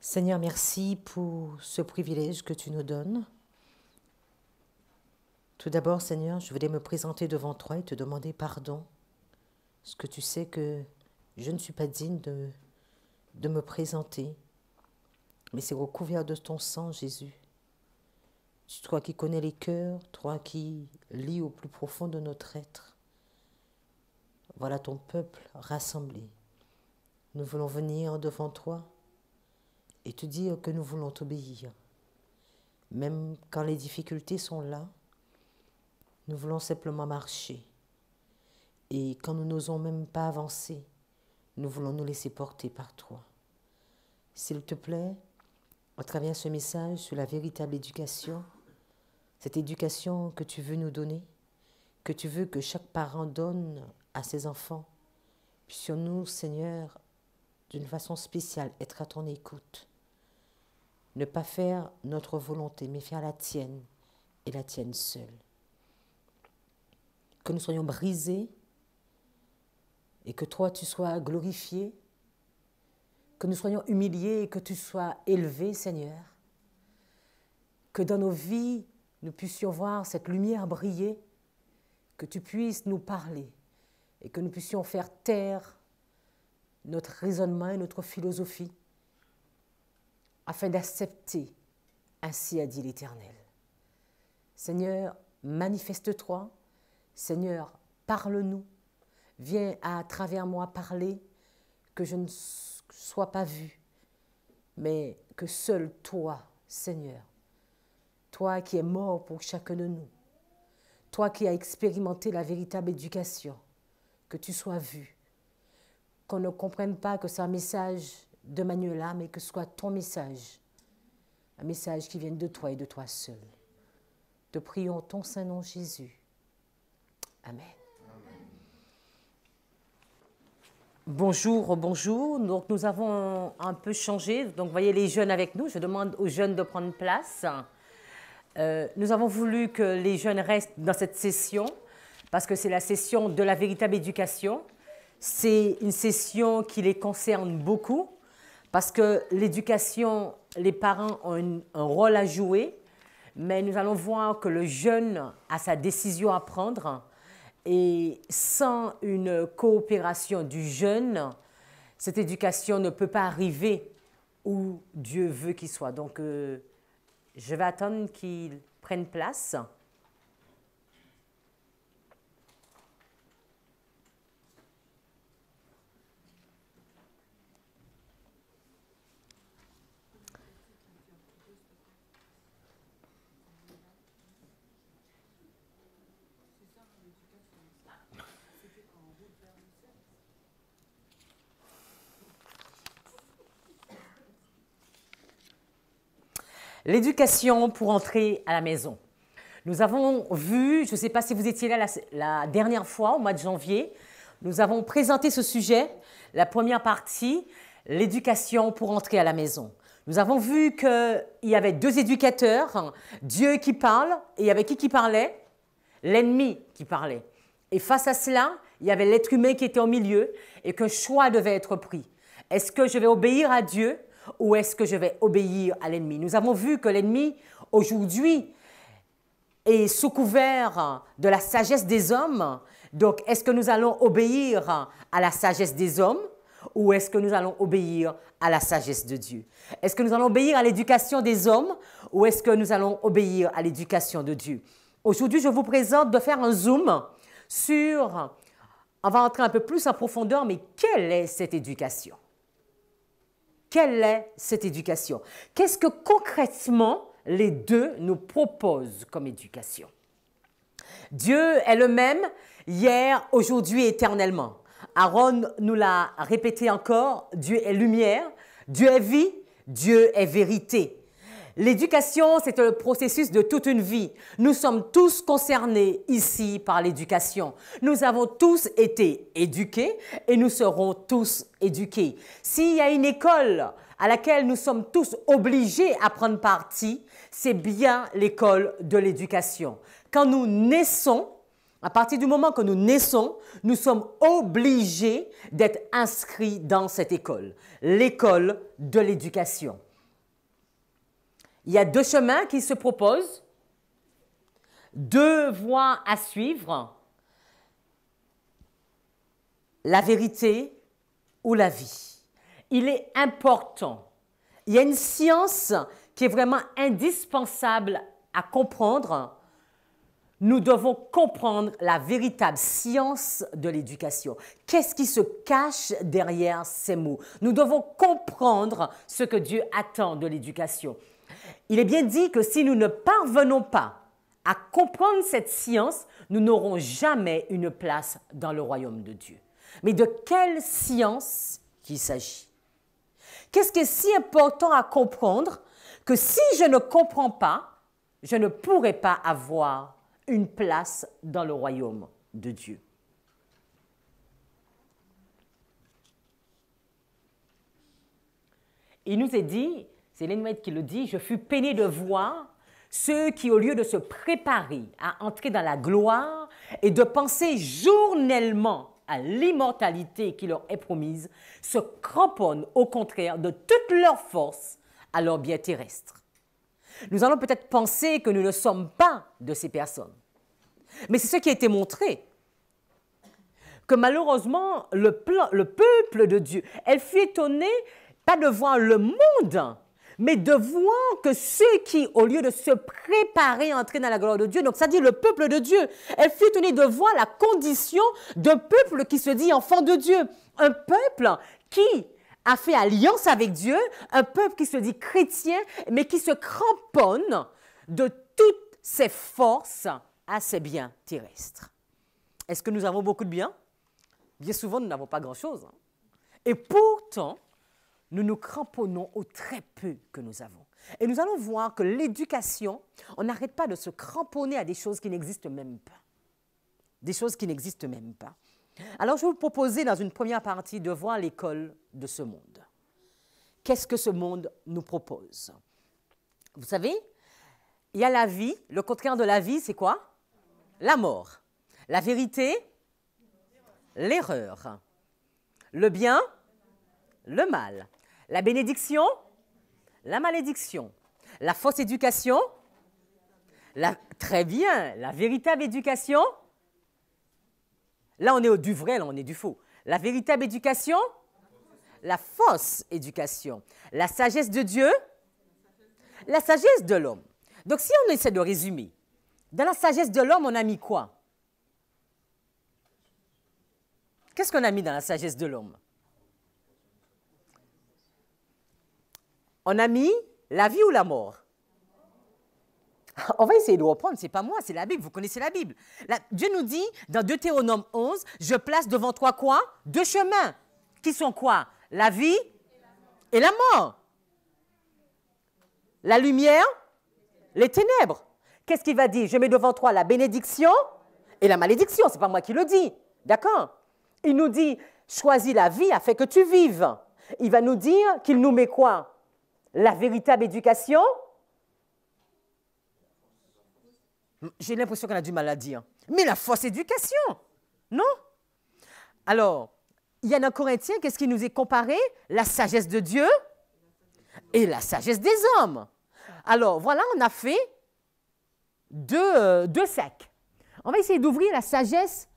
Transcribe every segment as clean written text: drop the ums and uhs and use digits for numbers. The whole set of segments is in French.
Seigneur, merci pour ce privilège que tu nous donnes. Tout d'abord, Seigneur, je voulais me présenter devant toi et te demander pardon, parce que tu sais que je ne suis pas digne de me présenter, mais c'est recouvert de ton sang, Jésus. Toi qui connais les cœurs, toi qui lis au plus profond de notre être. Voilà ton peuple rassemblé. Nous voulons venir devant toi et te dire que nous voulons t'obéir. Même quand les difficultés sont là, nous voulons simplement marcher. Et quand nous n'osons même pas avancer, nous voulons nous laisser porter par toi. S'il te plaît, à travers ce message sur la véritable éducation, cette éducation que tu veux nous donner, que tu veux que chaque parent donne à ses enfants, puissions-nous, Seigneur, d'une façon spéciale, être à ton écoute. Ne pas faire notre volonté, mais faire la tienne et la tienne seule. Que nous soyons brisés et que toi, tu sois glorifié. Que nous soyons humiliés et que tu sois élevé, Seigneur. Que dans nos vies, nous puissions voir cette lumière briller, que tu puisses nous parler et que nous puissions faire taire notre raisonnement et notre philosophie afin d'accepter, ainsi a dit l'Éternel. Seigneur, manifeste-toi. Seigneur, parle-nous. Viens à travers moi parler, que je ne sois pas vu, mais que seul toi, Seigneur, toi qui es mort pour chacun de nous, toi qui as expérimenté la véritable éducation, que tu sois vu, qu'on ne comprenne pas que c'est un message de Manuela, mais que ce soit ton message, un message qui vienne de toi et de toi seul. Te prions ton Saint-Nom Jésus. Amen. Bonjour, bonjour. Donc nous avons un peu changé. Donc vous voyez les jeunes avec nous. Je demande aux jeunes de prendre place. Nous avons voulu que les jeunes restent dans cette session parce que c'est la session de la véritable éducation. C'est une session qui les concerne beaucoup parce que l'éducation, les parents ont un rôle à jouer, mais nous allons voir que le jeune a sa décision à prendre. Et sans une coopération du jeune, cette éducation ne peut pas arriver où Dieu veut qu'il soit. Donc, je vais attendre qu'ils prennent place. L'éducation pour entrer à la maison. Nous avons vu, je ne sais pas si vous étiez là la dernière fois, au mois de janvier, nous avons présenté ce sujet, la première partie, l'éducation pour entrer à la maison. Nous avons vu qu'il y avait deux éducateurs, Dieu qui parle, et il y avait qui parlait? L'ennemi qui parlait. Et face à cela, il y avait l'être humain qui était au milieu et qu'un choix devait être pris. Est-ce que je vais obéir à Dieu ou est-ce que je vais obéir à l'ennemi? Nous avons vu que l'ennemi, aujourd'hui, est sous couvert de la sagesse des hommes. Donc, est-ce que nous allons obéir à la sagesse des hommes ou est-ce que nous allons obéir à la sagesse de Dieu? Est-ce que nous allons obéir à l'éducation des hommes ou est-ce que nous allons obéir à l'éducation de Dieu? Aujourd'hui, je vous présente de faire un zoom sur, on va entrer un peu plus en profondeur, mais quelle est cette éducation? Quelle est cette éducation? Qu'est-ce que concrètement les deux nous proposent comme éducation? Dieu est le même hier, aujourd'hui et éternellement. Aaron nous l'a répété encore, Dieu est lumière, Dieu est vie, Dieu est vérité. L'éducation, c'est le processus de toute une vie. Nous sommes tous concernés ici par l'éducation. Nous avons tous été éduqués et nous serons tous éduqués. S'il y a une école à laquelle nous sommes tous obligés à prendre partie, c'est bien l'école de l'éducation. Quand nous naissons, à partir du moment que nous naissons, nous sommes obligés d'être inscrits dans cette école, l'école de l'éducation. Il y a deux chemins qui se proposent, deux voies à suivre, la vérité ou la vie. Il est important. Il y a une science qui est vraiment indispensable à comprendre. Nous devons comprendre la véritable science de l'éducation. Qu'est-ce qui se cache derrière ces mots? Nous devons comprendre ce que Dieu attend de l'éducation. Il est bien dit que si nous ne parvenons pas à comprendre cette science, nous n'aurons jamais une place dans le royaume de Dieu. Mais de quelle science qu'il s'agit? Qu'est-ce qui est si important à comprendre que si je ne comprends pas, je ne pourrai pas avoir une place dans le royaume de Dieu? Il nous est dit, c'est Ellen White qui le dit, « Je fus peiné de voir ceux qui, au lieu de se préparer à entrer dans la gloire et de penser journellement à l'immortalité qui leur est promise, se cramponnent au contraire de toute leur force à leur bien terrestre. » Nous allons peut-être penser que nous ne sommes pas de ces personnes. Mais c'est ce qui a été montré. Que malheureusement, le peuple de Dieu, elle fut étonnée, pas de voir le monde, mais de voir que ceux qui, au lieu de se préparer à entrer dans la gloire de Dieu, donc ça dit le peuple de Dieu, elle fut étonnée de voir la condition d'un peuple qui se dit enfant de Dieu. Un peuple qui a fait alliance avec Dieu, un peuple qui se dit chrétien, mais qui se cramponne de toutes ses forces à ses biens terrestres. Est-ce que nous avons beaucoup de biens? Bien souvent, nous n'avons pas grand-chose. Et pourtant, nous nous cramponnons au très peu que nous avons. Et nous allons voir que l'éducation, on n'arrête pas de se cramponner à des choses qui n'existent même pas. Des choses qui n'existent même pas. Alors, je vais vous proposer dans une première partie de voir l'école de ce monde. Qu'est-ce que ce monde nous propose? Vous savez, il y a la vie. Le contraire de la vie, c'est quoi? La mort. La vérité, l'erreur. Le bien, le mal. La bénédiction, la malédiction. La fausse éducation, très bien. La véritable éducation, là on est du vrai, là on est du faux. La véritable éducation, la fausse éducation. La sagesse de Dieu, la sagesse de l'homme. Donc si on essaie de résumer, dans la sagesse de l'homme, on a mis quoi? Qu'est-ce qu'on a mis dans la sagesse de l'homme? On a mis la vie ou la mort? On va essayer de reprendre, ce n'est pas moi, c'est la Bible, vous connaissez la Bible. Dieu nous dit, dans Deutéronome 11, « Je place devant toi quoi? Deux chemins. » Qui sont quoi? La vie et la mort. La lumière, les ténèbres. Qu'est-ce qu'il va dire? Je mets devant toi la bénédiction et la malédiction. Ce n'est pas moi qui le dis. D'accord? Il nous dit, choisis la vie afin que tu vives. Il va nous dire qu'il nous met quoi? La véritable éducation. J'ai l'impression qu'on a du mal à dire. Mais la fausse éducation, non? Alors, il y a dans Corinthiens, qu'est-ce qui nous est comparé? La sagesse de Dieu et la sagesse des hommes. Alors, voilà, on a fait deux sacs. On va essayer d'ouvrir la sagesse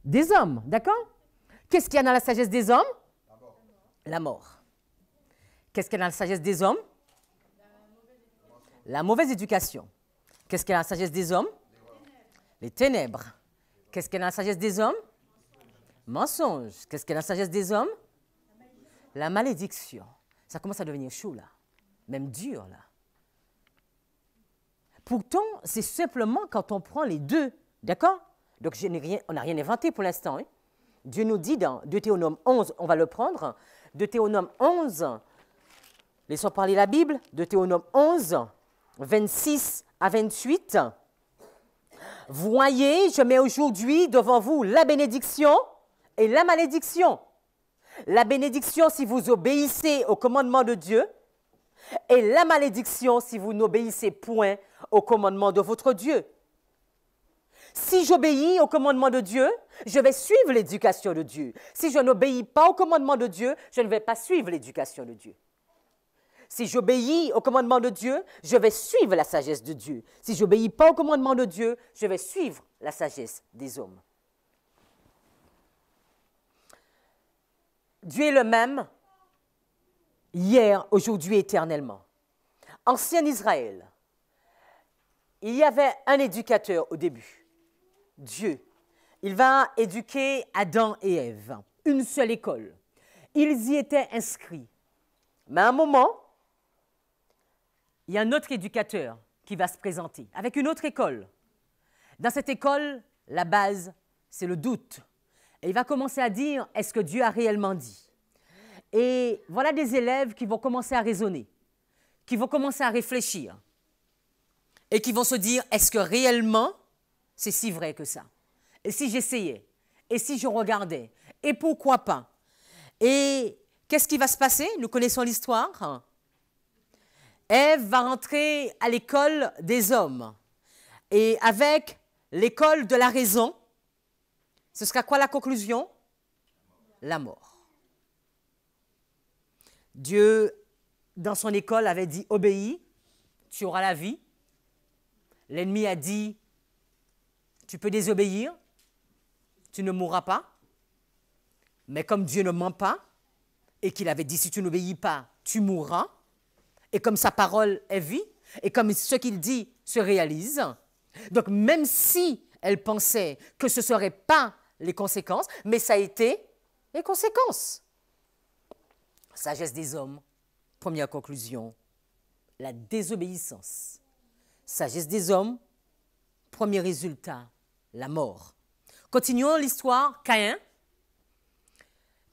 des hommes, d'accord? Qu'est-ce qu'il y a dans la sagesse des hommes? La mort. Qu'est-ce qu'il y a dans la sagesse des hommes? La mauvaise éducation. Qu'est-ce qu'il y a dans la sagesse des hommes? Les ténèbres. Qu'est-ce qu'il y a dans la sagesse des hommes? Mensonge. Qu'est-ce qu'il y a dans la sagesse des hommes? La malédiction. Ça commence à devenir chaud, là. Même dur, là. Pourtant, c'est simplement quand on prend les deux, d'accord? Donc, on n'a rien inventé pour l'instant. Hein? Dieu nous dit dans Deutéronome 11, on va le prendre, Deutéronome 11, laissons parler la Bible, Deutéronome 11, 26 à 28. « Voyez, je mets aujourd'hui devant vous la bénédiction et la malédiction. La bénédiction si vous obéissez au commandement de Dieu et la malédiction si vous n'obéissez point au commandement de votre Dieu. Si j'obéis au commandement de Dieu, je vais suivre l'éducation de Dieu. Si je n'obéis pas au commandement de Dieu, je ne vais pas suivre l'éducation de Dieu. Si j'obéis au commandement de Dieu, je vais suivre la sagesse de Dieu. Si je n'obéis pas au commandement de Dieu, je vais suivre la sagesse des hommes. Dieu est le même hier, aujourd'hui, éternellement. Ancien Israël, il y avait un éducateur au début, Dieu. Il va éduquer Adam et Ève, une seule école. Ils y étaient inscrits. Mais à un moment, il y a un autre éducateur qui va se présenter avec une autre école. Dans cette école, la base, c'est le doute. Et il va commencer à dire, est-ce que Dieu a réellement dit? Et voilà des élèves qui vont commencer à raisonner, qui vont commencer à réfléchir et qui vont se dire, est-ce que réellement c'est si vrai que ça? Et si j'essayais? Et si je regardais? Et pourquoi pas? Et qu'est-ce qui va se passer? Nous connaissons l'histoire. Ève va rentrer à l'école des hommes. Et avec l'école de la raison, ce sera quoi la conclusion? La mort. Dieu, dans son école, avait dit, obéis, tu auras la vie. L'ennemi a dit, tu peux désobéir, tu ne mourras pas. Mais comme Dieu ne ment pas, et qu'il avait dit, si tu n'obéis pas, tu mourras, et comme sa parole est vie, et comme ce qu'il dit se réalise, donc même si elle pensait que ce ne seraient pas les conséquences, mais ça a été les conséquences. Sagesse des hommes, première conclusion, la désobéissance. Sagesse des hommes, premier résultat, la mort. Continuons l'histoire, Caïn.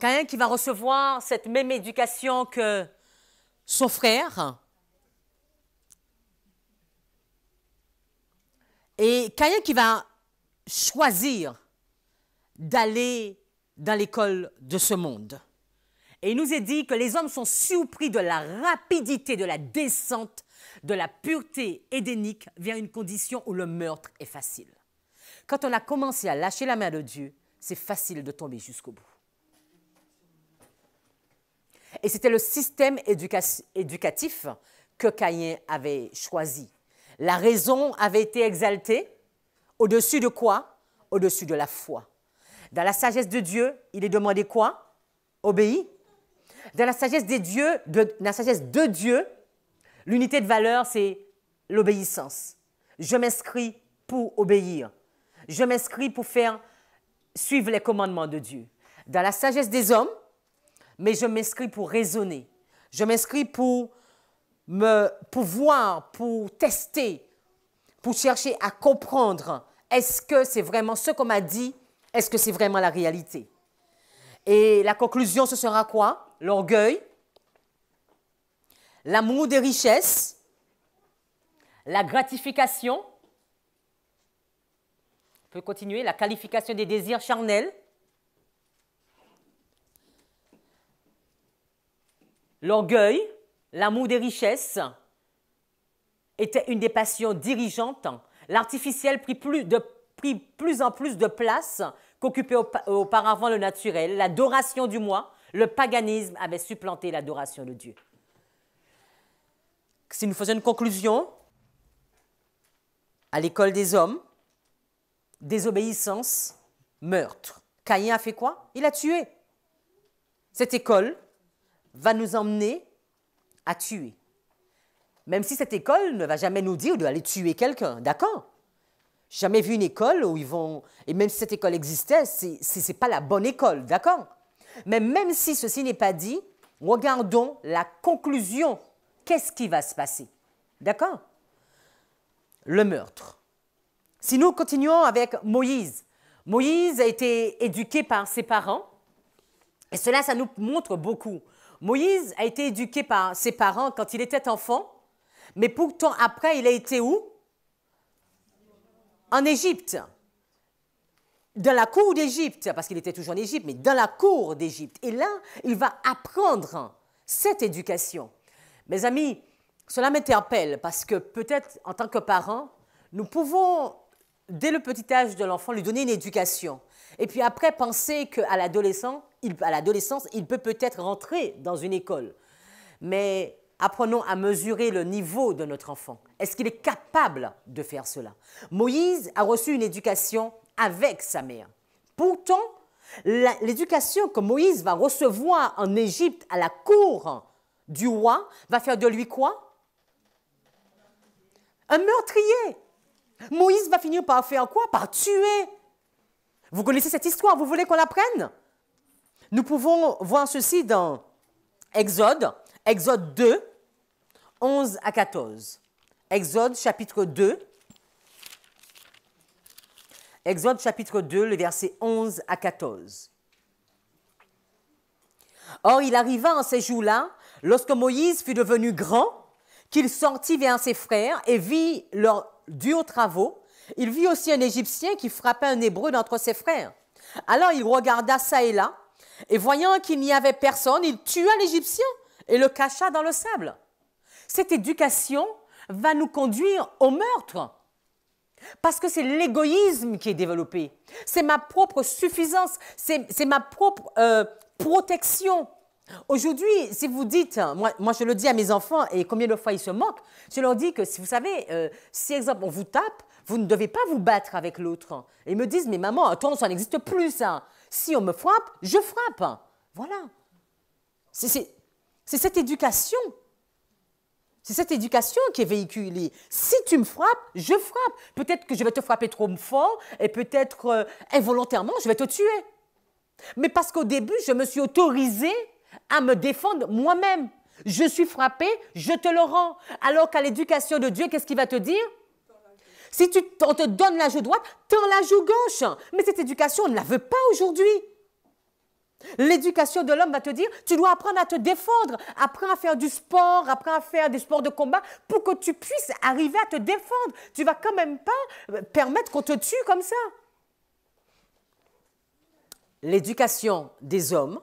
Caïn qui va recevoir cette même éducation que son frère. Et Caïn qui va choisir d'aller dans l'école de ce monde. Et il nous est dit que les hommes sont surpris de la rapidité de la descente de la pureté édénique vers une condition où le meurtre est facile. Quand on a commencé à lâcher la main de Dieu, c'est facile de tomber jusqu'au bout. Et c'était le système éducatif que Caïn avait choisi. La raison avait été exaltée au-dessus de quoi? Au-dessus de la foi. Dans la sagesse de Dieu, il est demandé quoi? Obéis. Dans la sagesse de Dieu, l'unité de valeur, c'est l'obéissance. Je m'inscris pour obéir. Je m'inscris pour suivre les commandements de Dieu. Dans la sagesse des hommes, mais je m'inscris pour raisonner. Je m'inscris pour voir, pour tester, pour chercher à comprendre. Est-ce que c'est vraiment ce qu'on m'a dit? Est-ce que c'est vraiment la réalité? Et la conclusion, ce sera quoi? L'orgueil, l'amour des richesses, la gratification, on peut continuer, la qualification des désirs charnels, l'orgueil, l'amour des richesses était une des passions dirigeantes. L'artificiel prit plus en plus de place qu'occupait auparavant le naturel. L'adoration du moi, le paganisme avait supplanté l'adoration de Dieu. Si nous faisons une conclusion, à l'école des hommes, désobéissance, meurtre. Caïn a fait quoi? Il a tué. Cette école va nous emmener à tuer. Même si cette école ne va jamais nous dire d'aller tuer quelqu'un, d'accord? J'ai jamais vu une école où ils vont... Et même si cette école existait, ce n'est pas la bonne école, d'accord? Mais même si ceci n'est pas dit, regardons la conclusion. Qu'est-ce qui va se passer? D'accord? Le meurtre. Si nous continuons avec Moïse, Moïse a été éduqué par ses parents, et cela, ça nous montre beaucoup. Moïse a été éduqué par ses parents quand il était enfant, mais pourtant après, il a été où? En Égypte. Dans la cour d'Égypte, parce qu'il était toujours en Égypte, mais dans la cour d'Égypte. Et là, il va apprendre cette éducation. Mes amis, cela m'interpelle parce que peut-être en tant que parents, nous pouvons, dès le petit âge de l'enfant, lui donner une éducation. Et puis après, penser qu'à l'adolescence, il peut peut-être rentrer dans une école. Mais apprenons à mesurer le niveau de notre enfant. Est-ce qu'il est capable de faire cela? Moïse a reçu une éducation avec sa mère. Pourtant, l'éducation que Moïse va recevoir en Égypte à la cour du roi va faire de lui quoi? Un meurtrier. Moïse va finir par faire quoi? Par tuer. Vous connaissez cette histoire, vous voulez qu'on l'apprenne? Nous pouvons voir ceci dans Exode 2, 11 à 14. Exode chapitre 2. Exode chapitre 2, le verset 11 à 14. Or, il arriva en ces jours-là, lorsque Moïse fut devenu grand, qu'il sortit vers ses frères et vit leurs durs travaux. Il vit aussi un Égyptien qui frappait un Hébreu d'entre ses frères. Alors, il regarda ça et là, et voyant qu'il n'y avait personne, il tua l'Égyptien et le cacha dans le sable. Cette éducation va nous conduire au meurtre. Parce que c'est l'égoïsme qui est développé. C'est ma propre suffisance, c'est ma propre protection. Aujourd'hui, si vous dites, moi je le dis à mes enfants, et combien de fois ils se moquent, je leur dis que, si vous savez, si exemple on vous tape, vous ne devez pas vous battre avec l'autre. Et ils me disent, mais maman, attends, ça n'existe plus ça. Si on me frappe, je frappe. Voilà. C'est cette éducation. C'est cette éducation qui est véhiculée. Si tu me frappes, je frappe. Peut-être que je vais te frapper trop fort et peut-être involontairement, je vais te tuer. Mais parce qu'au début, je me suis autorisée à me défendre moi-même. Je suis frappé, je te le rends. Alors qu'à l'éducation de Dieu, qu'est-ce qu'il va te dire? Si on te donne la joue droite, tends la joue gauche. Mais cette éducation, on ne la veut pas aujourd'hui. L'éducation de l'homme va te dire, tu dois apprendre à te défendre, apprends à faire du sport, apprends à faire des sports de combat pour que tu puisses arriver à te défendre. Tu ne vas quand même pas permettre qu'on te tue comme ça. L'éducation des hommes,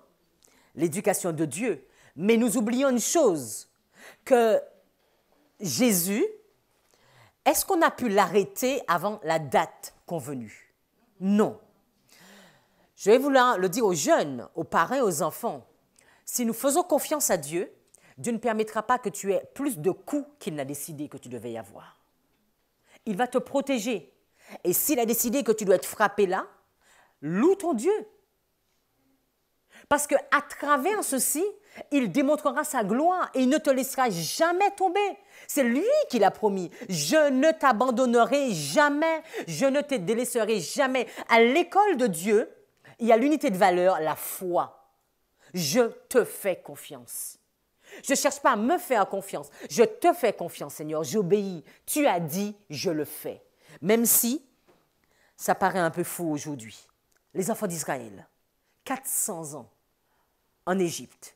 l'éducation de Dieu. Mais nous oublions une chose, que Jésus, est-ce qu'on a pu l'arrêter avant la date convenue? Non. Je vais vous le dire aux jeunes, aux parents et aux enfants. Si nous faisons confiance à Dieu, Dieu ne permettra pas que tu aies plus de coups qu'il n'a décidé que tu devais y avoir. Il va te protéger. Et s'il a décidé que tu dois être frappé là, loue ton Dieu. Parce qu'à travers ceci, il démontrera sa gloire et il ne te laissera jamais tomber. C'est lui qui l'a promis. Je ne t'abandonnerai jamais, je ne te délaisserai jamais. À l'école de Dieu, il y a l'unité de valeur, la foi. Je te fais confiance. Je ne cherche pas à me faire confiance. Je te fais confiance, Seigneur. J'obéis. Tu as dit, je le fais. Même si ça paraît un peu fou aujourd'hui. Les enfants d'Israël, 400 ans en Égypte.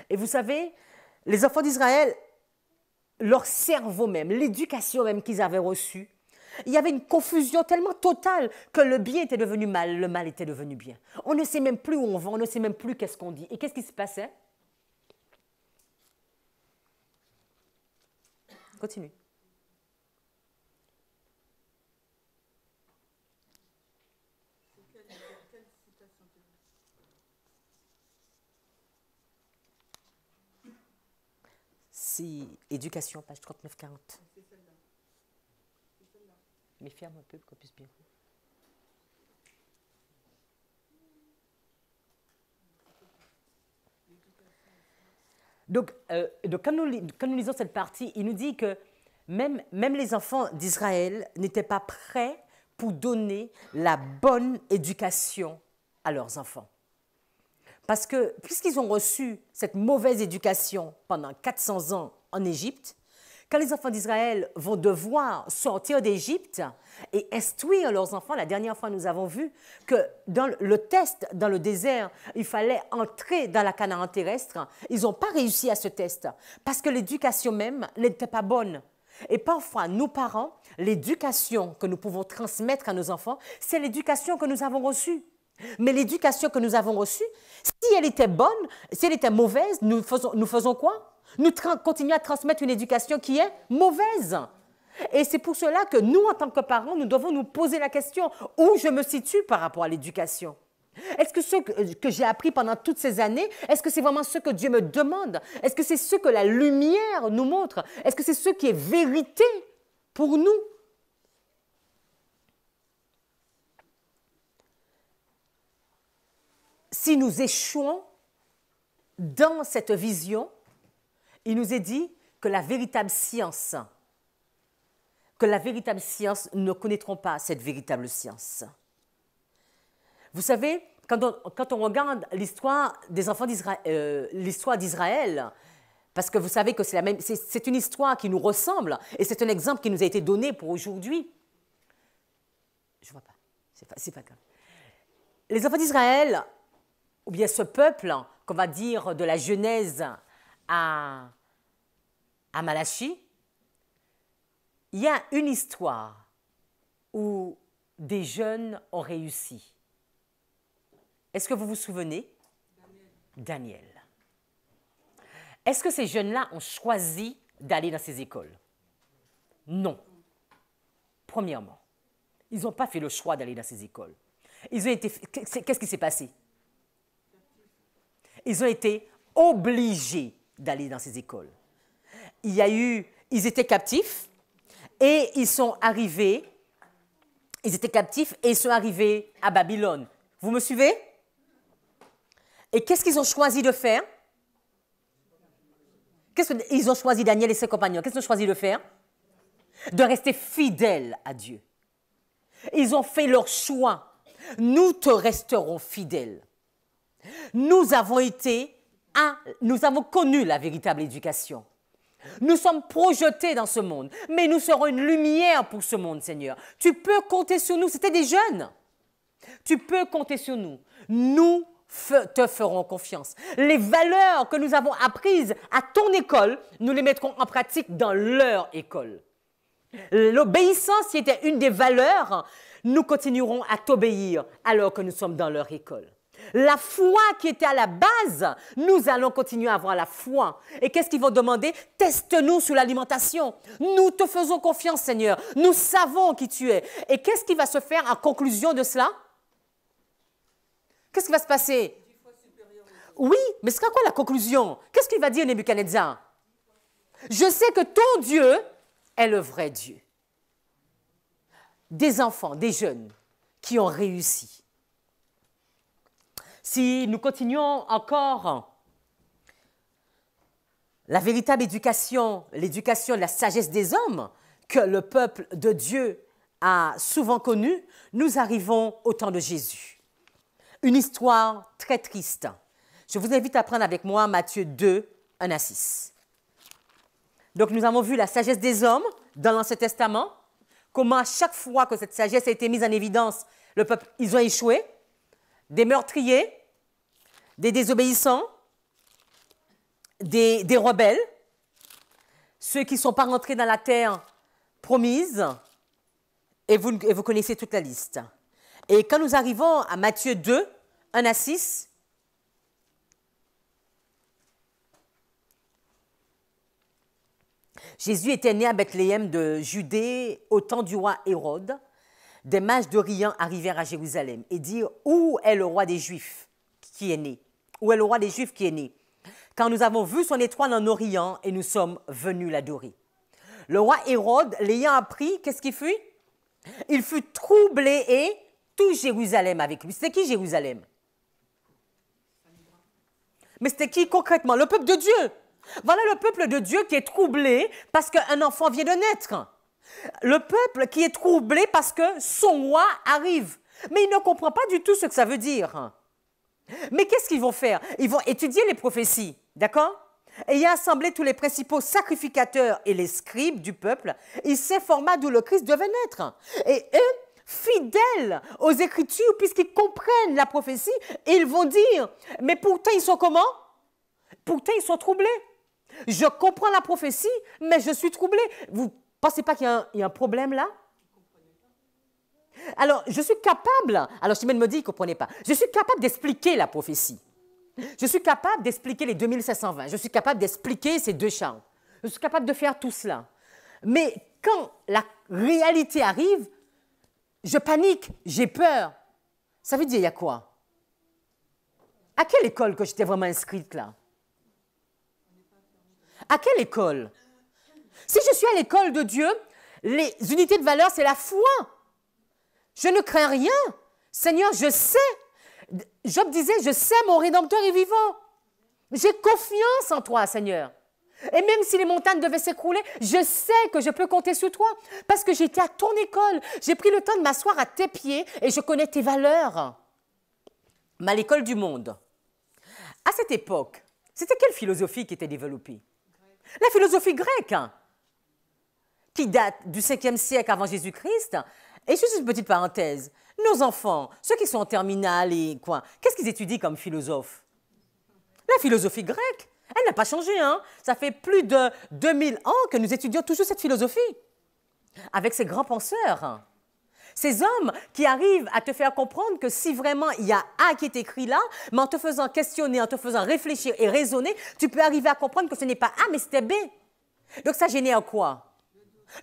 Et vous savez, les enfants d'Israël, leur cerveau même, l'éducation même qu'ils avaient reçue, il y avait une confusion tellement totale que le bien était devenu mal, le mal était devenu bien. On ne sait même plus où on va, on ne sait même plus qu'est-ce qu'on dit. Et qu'est-ce qui se passait? Continue. Si, éducation, page 39-40. Mais ferme un peu pour qu'on puisse bien voir. Donc quand nous lisons cette partie, il nous dit que même les enfants d'Israël n'étaient pas prêts pour donner la bonne éducation à leurs enfants. Parce que puisqu'ils ont reçu cette mauvaise éducation pendant 400 ans en Égypte, quand les enfants d'Israël vont devoir sortir d'Égypte et instruire leurs enfants, la dernière fois nous avons vu que dans le test dans le désert, il fallait entrer dans la Canaan terrestre. Ils n'ont pas réussi à ce test parce que l'éducation même n'était pas bonne. Et parfois, nous parents, l'éducation que nous pouvons transmettre à nos enfants, c'est l'éducation que nous avons reçue. Mais l'éducation que nous avons reçue, si elle était bonne, si elle était mauvaise, nous faisons quoi? Nous continuons à transmettre une éducation qui est mauvaise. Et c'est pour cela que nous, en tant que parents, nous devons nous poser la question où je me situe par rapport à l'éducation. Est-ce que ce que j'ai appris pendant toutes ces années, est-ce que c'est vraiment ce que Dieu me demande? Est-ce que c'est ce que la lumière nous montre? Est-ce que c'est ce qui est vérité pour nous? Si nous échouons dans cette vision, il nous est dit que la véritable science, nous ne connaîtrons pas cette véritable science. Vous savez, quand on regarde l'histoire des enfants d'Israël, l'histoire d'Israël, parce que vous savez que c'est une histoire qui nous ressemble et c'est un exemple qui nous a été donné pour aujourd'hui. Je ne vois pas, c'est pas grave. Les enfants d'Israël, ou bien ce peuple, qu'on va dire de la Genèse à Malachie, il y a une histoire où des jeunes ont réussi. Est-ce que vous vous souvenez? Daniel. Est-ce que ces jeunes-là ont choisi d'aller dans ces écoles? Non. Premièrement, ils n'ont pas fait le choix d'aller dans ces écoles. Qu'est-ce qui s'est passé? Ils ont été obligés d'aller dans ces écoles. Ils étaient captifs et ils sont arrivés à Babylone. Vous me suivez? Et qu'est-ce qu'ils ont choisi de faire? Ils ont choisi, Daniel et ses compagnons, qu'est-ce qu'ils ont choisi de faire? De rester fidèles à Dieu. Ils ont fait leur choix. Nous te resterons fidèles. Nous avons connu la véritable éducation. Nous sommes projetés dans ce monde, mais nous serons une lumière pour ce monde, Seigneur. Tu peux compter sur nous. C'était des jeunes. Tu peux compter sur nous. Nous te ferons confiance. Les valeurs que nous avons apprises à ton école, nous les mettrons en pratique dans leur école. L'obéissance qui était une des valeurs, nous continuerons à t'obéir alors que nous sommes dans leur école. La foi qui était à la base, nous allons continuer à avoir la foi. Et qu'est-ce qu'ils vont demander? Teste-nous sur l'alimentation. Nous te faisons confiance, Seigneur. Nous savons qui tu es. Et qu'est-ce qui va se faire en conclusion de cela? Qu'est-ce qui va se passer? Oui, mais c'est quoi la conclusion? Qu'est-ce qu'il va dire Nebuchadnezzar? Je sais que ton Dieu est le vrai Dieu. Des enfants, des jeunes qui ont réussi. Si nous continuons encore la véritable éducation, l'éducation de la sagesse des hommes que le peuple de Dieu a souvent connue, nous arrivons au temps de Jésus. Une histoire très triste. Je vous invite à prendre avec moi Matthieu 2, 1 à 6. Donc nous avons vu la sagesse des hommes dans l'Ancien Testament, comment à chaque fois que cette sagesse a été mise en évidence, le peuple, ils ont échoué, des meurtriers, des désobéissants, des rebelles, ceux qui ne sont pas rentrés dans la terre promise, et vous connaissez toute la liste. Et quand nous arrivons à Matthieu 2, 1 à 6, Jésus était né à Bethléem de Judée au temps du roi Hérode. Des mages d'Orient arrivèrent à Jérusalem et dirent « Où est le roi des Juifs qui est né? Où est le roi des Juifs qui est né? Quand nous avons vu son étoile en Orient et nous sommes venus l'adorer. » Le roi Hérode, l'ayant appris, qu'est-ce qu'il fut? Il fut troublé et tout Jérusalem avec lui. C'était qui Jérusalem? Mais c'était qui concrètement? Le peuple de Dieu. Voilà le peuple de Dieu qui est troublé parce qu'un enfant vient de naître. Le peuple qui est troublé parce que son roi arrive. Mais il ne comprend pas du tout ce que ça veut dire. Mais qu'est-ce qu'ils vont faire? Ils vont étudier les prophéties, d'accord? Et il a assemblé tous les principaux sacrificateurs et les scribes du peuple. Il s'informa d'où le Christ devait naître. Et eux, fidèles aux Écritures, puisqu'ils comprennent la prophétie, ils vont dire, mais pourtant ils sont comment? Pourtant ils sont troublés. Je comprends la prophétie, mais je suis troublé. Vous ne pensez pas qu'il y a un problème là? Alors, je suis capable, alors Chimène me dit qu'il ne comprenait pas, je suis capable d'expliquer la prophétie. Je suis capable d'expliquer les 2720. Je suis capable d'expliquer ces deux chants. Je suis capable de faire tout cela. Mais quand la réalité arrive, je panique, j'ai peur. Ça veut dire, il y a quoi? À quelle école que j'étais vraiment inscrite là? À quelle école? Si je suis à l'école de Dieu, les unités de valeur, c'est la foi. Je ne crains rien. Seigneur, je sais. Job disait, je sais, mon Rédempteur est vivant. J'ai confiance en toi, Seigneur. Et même si les montagnes devaient s'écrouler, je sais que je peux compter sur toi. Parce que j'étais à ton école. J'ai pris le temps de m'asseoir à tes pieds et je connais tes valeurs. Mais à l'école du monde, à cette époque, c'était quelle philosophie qui était développée? La philosophie grecque, hein, qui date du 5e siècle avant Jésus-Christ. Et juste une petite parenthèse, nos enfants, ceux qui sont en terminale et quoi, qu'est-ce qu'ils étudient comme philosophe? La philosophie grecque, elle n'a pas changé. Hein? Ça fait plus de 2000 ans que nous étudions toujours cette philosophie, avec ces grands penseurs. Ces hommes qui arrivent à te faire comprendre que si vraiment il y a A qui est écrit là, mais en te faisant questionner, en te faisant réfléchir et raisonner, tu peux arriver à comprendre que ce n'est pas A, mais c'était B. Donc ça génère quoi?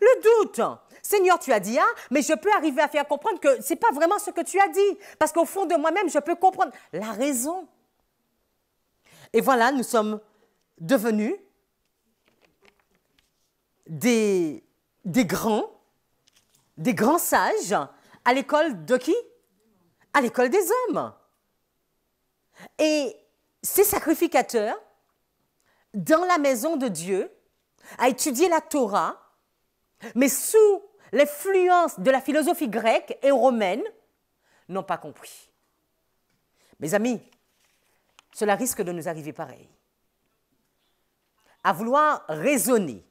Le doute. Seigneur, tu as dit A, mais je peux arriver à faire comprendre que ce n'est pas vraiment ce que tu as dit. Parce qu'au fond de moi-même, je peux comprendre la raison. Et voilà, nous sommes devenus des grands sages à l'école de qui? À l'école des hommes. Et ces sacrificateurs, dans la maison de Dieu, à étudier la Torah, mais sous l'influence de la philosophie grecque et romaine, n'ont pas compris. Mes amis, cela risque de nous arriver pareil. À vouloir raisonner,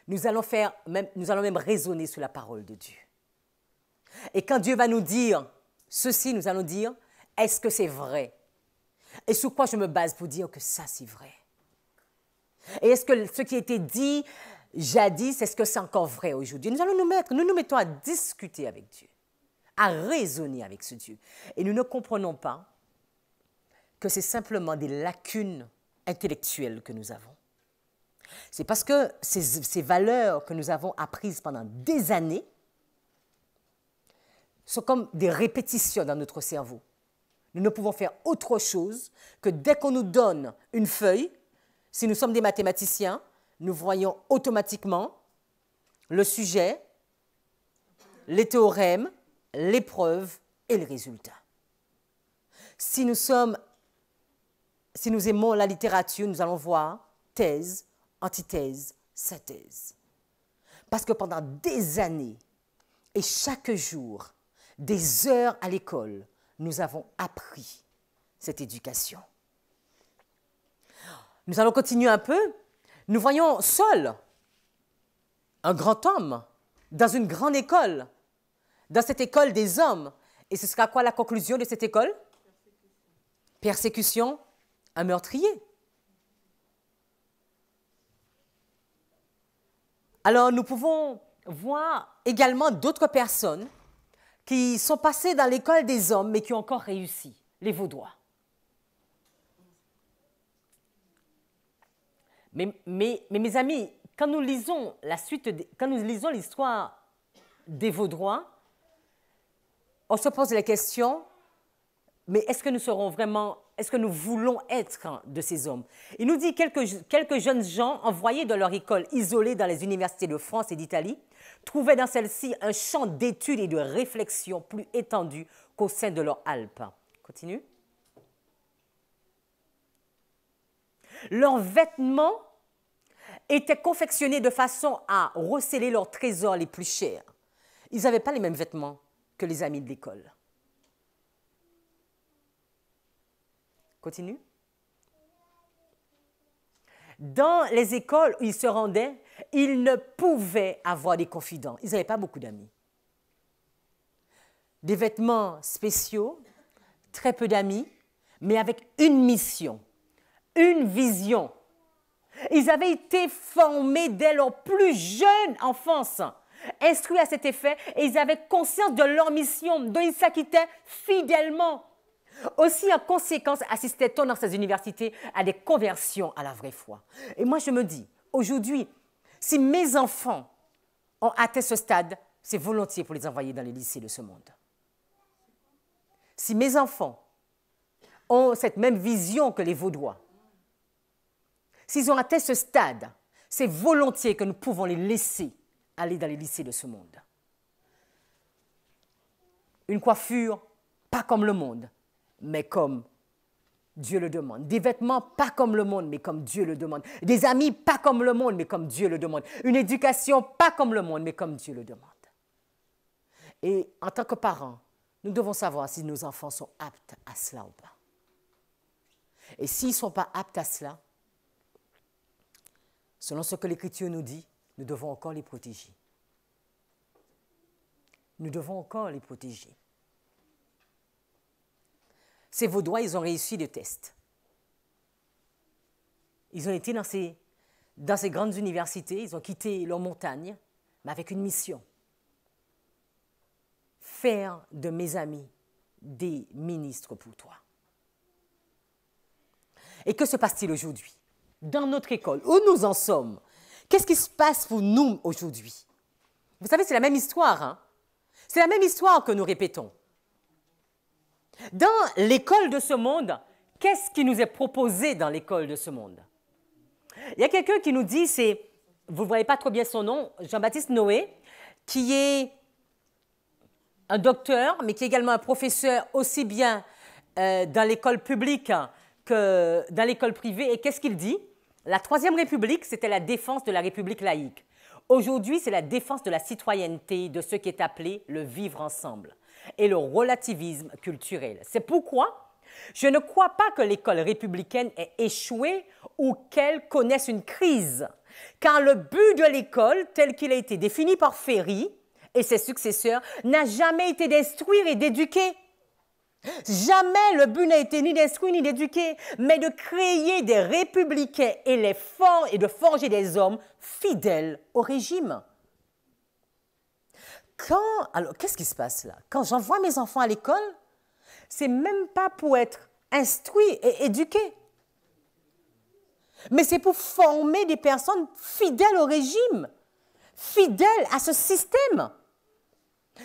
nous allons même raisonner sur la parole de Dieu. Et quand Dieu va nous dire ceci, nous allons dire, est-ce que c'est vrai? Et sur quoi je me base pour dire que ça, c'est vrai? Et est-ce que ce qui a été dit jadis, est-ce que c'est encore vrai aujourd'hui? Nous nous mettons à discuter avec Dieu, à raisonner avec ce Dieu. Et nous ne comprenons pas que c'est simplement des lacunes intellectuelles que nous avons. C'est parce que ces valeurs que nous avons apprises pendant des années sont comme des répétitions dans notre cerveau. Nous ne pouvons faire autre chose que dès qu'on nous donne une feuille, si nous sommes des mathématiciens, nous voyons automatiquement le sujet, les théorèmes, les preuves et les résultats. Si nous aimons la littérature, nous allons voir thèse, antithèse, synthèse. Parce que pendant des années et chaque jour, des heures à l'école, nous avons appris cette éducation. Nous allons continuer un peu. Nous voyons Saul, un grand homme, dans une grande école, dans cette école des hommes. Et ce sera quoi la conclusion de cette école? Persécution, un meurtrier. Alors, nous pouvons voir également d'autres personnes qui sont passées dans l'école des hommes, mais qui ont encore réussi, les Vaudois. Mais mes amis, quand nous lisons l'histoire des Vaudois, on se pose la question, mais est-ce que nous voulons être de ces hommes? Il nous dit quelques jeunes gens envoyés de leur école isolée dans les universités de France et d'Italie trouvaient dans celle-ci un champ d'études et de réflexion plus étendu qu'au sein de leur Alpes. Continue. Leurs vêtements étaient confectionnés de façon à recéler leurs trésors les plus chers. Ils n'avaient pas les mêmes vêtements que les amis de l'école. Continue. Dans les écoles où ils se rendaient, ils ne pouvaient avoir des confidents. Ils n'avaient pas beaucoup d'amis. Des vêtements spéciaux, très peu d'amis, mais avec une mission, une vision. Ils avaient été formés dès leur plus jeune enfance, instruits à cet effet, et ils avaient conscience de leur mission, dont ils s'acquittaient fidèlement. Aussi, en conséquence, assistait-on dans ces universités à des conversions à la vraie foi. Et moi, je me dis, aujourd'hui, si mes enfants ont atteint ce stade, c'est volontiers pour les envoyer dans les lycées de ce monde. Si mes enfants ont cette même vision que les Vaudois, s'ils ont atteint ce stade, c'est volontiers que nous pouvons les laisser aller dans les lycées de ce monde. Une coiffure, pas comme le monde, mais comme Dieu le demande. Des vêtements, pas comme le monde, mais comme Dieu le demande. Des amis, pas comme le monde, mais comme Dieu le demande. Une éducation, pas comme le monde, mais comme Dieu le demande. Et en tant que parents, nous devons savoir si nos enfants sont aptes à cela ou pas. Et s'ils ne sont pas aptes à cela, selon ce que l'Écriture nous dit, nous devons encore les protéger. Nous devons encore les protéger. Ces Vaudois, ils ont réussi le test. Ils ont été dans ces grandes universités, ils ont quitté leur montagne, mais avec une mission. Faire de mes amis des ministres pour toi. Et que se passe-t-il aujourd'hui? Dans notre école, où nous en sommes? Qu'est-ce qui se passe pour nous aujourd'hui? Vous savez, c'est la même histoire, hein? C'est la même histoire que nous répétons. Dans l'école de ce monde, qu'est-ce qui nous est proposé dans l'école de ce monde? Il y a quelqu'un qui nous dit, vous ne voyez pas trop bien son nom, Jean-Baptiste Noé, qui est un docteur, mais qui est également un professeur aussi bien dans l'école publique que dans l'école privée. Et qu'est-ce qu'il dit? La Troisième République, c'était la défense de la République laïque. Aujourd'hui, c'est la défense de la citoyenneté, de ce qui est appelé le vivre ensemble et le relativisme culturel. C'est pourquoi je ne crois pas que l'école républicaine ait échoué ou qu'elle connaisse une crise, car le but de l'école, tel qu'il a été défini par Ferry et ses successeurs, n'a jamais été d'instruire et d'éduquer. Jamais le but n'a été ni d'instruire ni d'éduquer, mais de créer des républicains et de forger des hommes fidèles au régime. Alors, qu'est-ce qui se passe là? Quand j'envoie mes enfants à l'école, c'est même pas pour être instruits et éduqués, mais c'est pour former des personnes fidèles au régime, fidèles à ce système.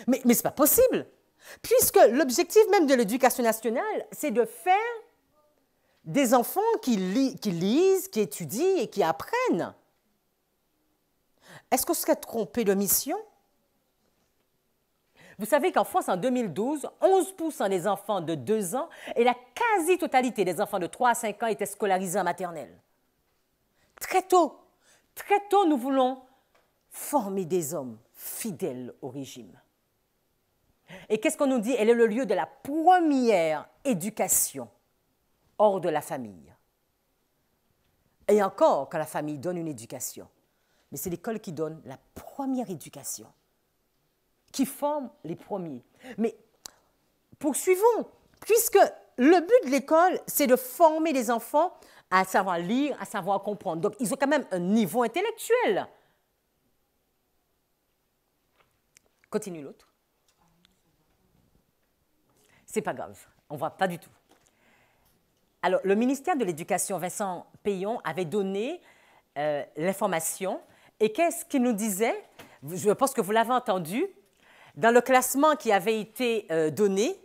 Mais ce n'est pas possible, puisque l'objectif même de l'éducation nationale, c'est de faire des enfants qui lisent, qui étudient et qui apprennent. Est-ce qu'on serait trompé de mission? Vous savez qu'en France, en 2012, 11% des enfants de 2 ans et la quasi-totalité des enfants de 3 à 5 ans étaient scolarisés en maternelle. Très tôt, nous voulons former des hommes fidèles au régime. Et qu'est-ce qu'on nous dit? Elle est le lieu de la première éducation hors de la famille. Et encore, quand la famille donne une éducation, mais c'est l'école qui donne la première éducation, qui forme les premiers. Mais poursuivons, puisque le but de l'école, c'est de former les enfants à savoir lire, à savoir comprendre. Donc, ils ont quand même un niveau intellectuel. Continue l'autre. C'est pas grave, on ne voit pas du tout. Alors, le ministère de l'Éducation, Vincent Payon, avait donné l'information. Et qu'est-ce qu'il nous disait? Je pense que vous l'avez entendu. Dans le classement qui avait été donné,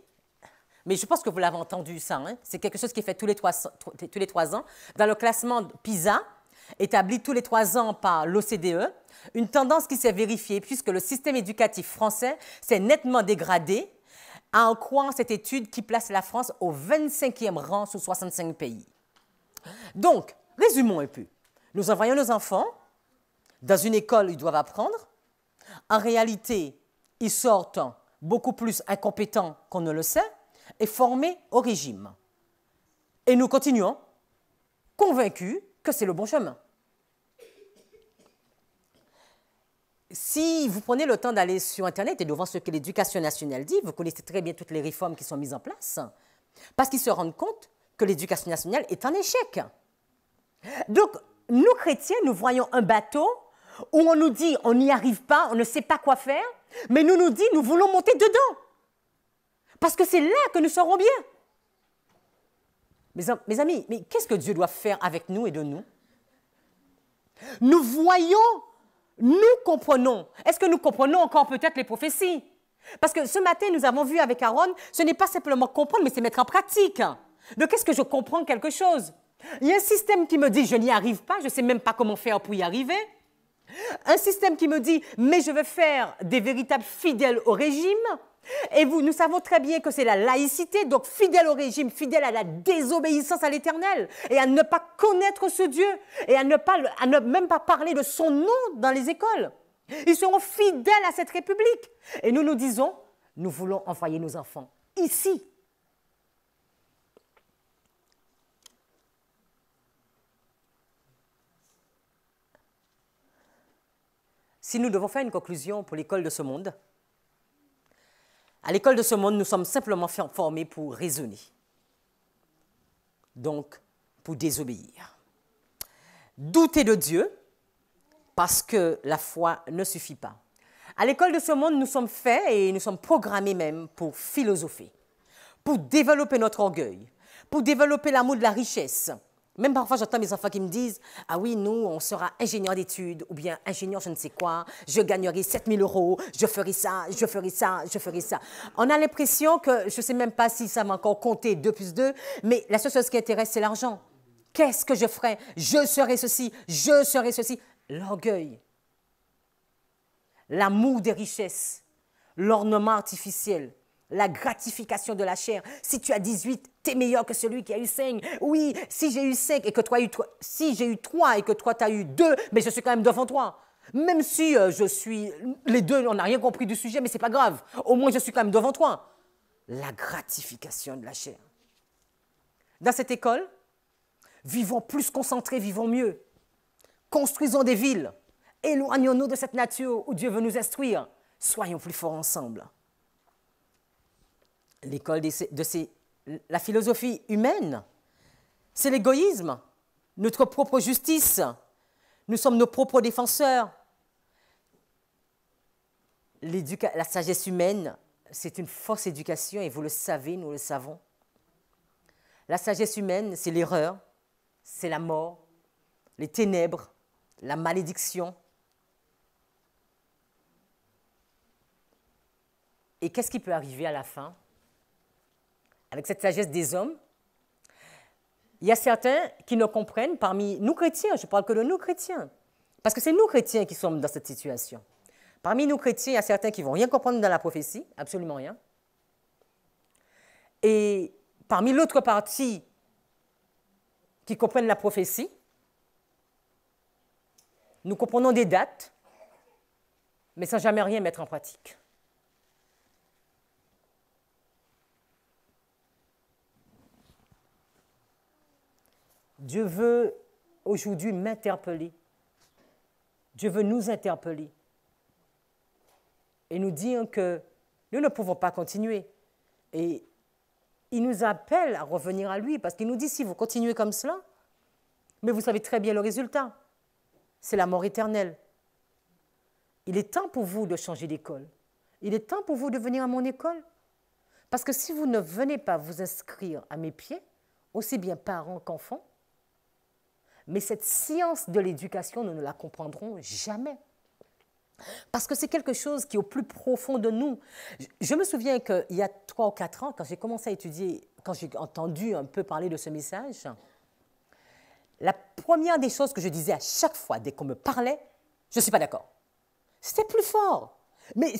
mais je pense que vous l'avez entendu ça, hein? C'est quelque chose qui est fait tous les 3 ans, dans le classement PISA, établi tous les 3 ans par l'OCDE, une tendance qui s'est vérifiée puisque le système éducatif français s'est nettement dégradé, à en croire cette étude qui place la France au 25e rang sur 65 pays. Donc, résumons un peu. Nous envoyons nos enfants dans une école où ils doivent apprendre. En réalité, ils sortent beaucoup plus incompétents qu'on ne le sait et formés au régime. Et nous continuons, convaincus que c'est le bon chemin. Si vous prenez le temps d'aller sur Internet et de voir ce que l'Éducation nationale dit, vous connaissez très bien toutes les réformes qui sont mises en place, parce qu'ils se rendent compte que l'Éducation nationale est en échec. Donc, nous, chrétiens, nous voyons un bateau où on nous dit on n'y arrive pas, on ne sait pas quoi faire, mais nous dit nous voulons monter dedans, parce que c'est là que nous serons bien. Mes amis, mais qu'est-ce que Dieu doit faire avec nous et de nous? Nous voyons nous comprenons. Est-ce que nous comprenons encore peut-être les prophéties? Parce que ce matin, nous avons vu avec Aaron, ce n'est pas simplement comprendre, mais c'est mettre en pratique. Donc, est-ce que je comprends quelque chose? Il y a un système qui me dit, je n'y arrive pas, je ne sais même pas comment faire pour y arriver. Un système qui me dit, mais je veux faire des véritables fidèles au régime. Et nous savons très bien que c'est la laïcité, donc fidèle au régime, fidèle à la désobéissance à l'Éternel, et à ne pas connaître ce Dieu, et à ne même pas parler de son nom dans les écoles. Ils seront fidèles à cette République. Et nous nous disons, nous voulons envoyer nos enfants ici. Si nous devons faire une conclusion pour l'école de ce monde, à l'école de ce monde, nous sommes simplement formés pour raisonner, donc pour désobéir. Douter de Dieu, parce que la foi ne suffit pas. À l'école de ce monde, nous sommes faits et nous sommes programmés même pour philosopher, pour développer notre orgueil, pour développer l'amour de la richesse. Même parfois, j'entends mes enfants qui me disent « Ah oui, nous, on sera ingénieur d'études ou bien ingénieur je ne sais quoi, je gagnerai 7 000 €, je ferai ça, je ferai ça, je ferai ça. » On a l'impression que, je ne sais même pas si ça m'a encore compté 2 plus 2, mais la seule chose qui intéresse, c'est l'argent. Qu'est-ce que je ferai? Je serai ceci, je serai ceci. L'orgueil, l'amour des richesses, l'ornement artificiel, la gratification de la chair. Si tu as 18, tu es meilleur que celui qui a eu 5. Oui, si j'ai eu 5 et que toi as eu 3, si j'ai eu 3 et que toi tu as eu 2, mais je suis quand même devant toi. Même si je suis, les deux, on n'a rien compris du sujet, mais ce n'est pas grave. Au moins, je suis quand même devant toi. La gratification de la chair. Dans cette école, vivons plus concentrés, vivons mieux. Construisons des villes. Éloignons-nous de cette nature où Dieu veut nous instruire. Soyons plus forts ensemble. L'école la philosophie humaine, c'est l'égoïsme, notre propre justice. Nous sommes nos propres défenseurs. La sagesse humaine, c'est une fausse éducation et vous le savez, nous le savons. La sagesse humaine, c'est l'erreur, c'est la mort, les ténèbres, la malédiction. Et qu'est-ce qui peut arriver à la fin? Avec cette sagesse des hommes, il y a certains qui ne comprennent parmi nous chrétiens, je parle que de nous chrétiens, parce que c'est nous chrétiens qui sommes dans cette situation. Parmi nous chrétiens, il y a certains qui ne vont rien comprendre dans la prophétie, absolument rien. Et parmi l'autre partie qui comprennent la prophétie, nous comprenons des dates, mais sans jamais rien mettre en pratique. Dieu veut aujourd'hui m'interpeller. Dieu veut nous interpeller et nous dire que nous ne pouvons pas continuer. Et il nous appelle à revenir à lui parce qu'il nous dit, si vous continuez comme cela, mais vous savez très bien le résultat, c'est la mort éternelle. Il est temps pour vous de changer d'école. Il est temps pour vous de venir à mon école. Parce que si vous ne venez pas vous inscrire à mes pieds, aussi bien parents qu'enfants, mais cette science de l'éducation, nous ne la comprendrons jamais. Parce que c'est quelque chose qui est au plus profond de nous. Je me souviens qu'il y a 3 ou 4 ans, quand j'ai commencé à étudier, quand j'ai entendu un peu parler de ce message, la première des choses que je disais à chaque fois, dès qu'on me parlait, je ne suis pas d'accord. C'était plus fort. Mais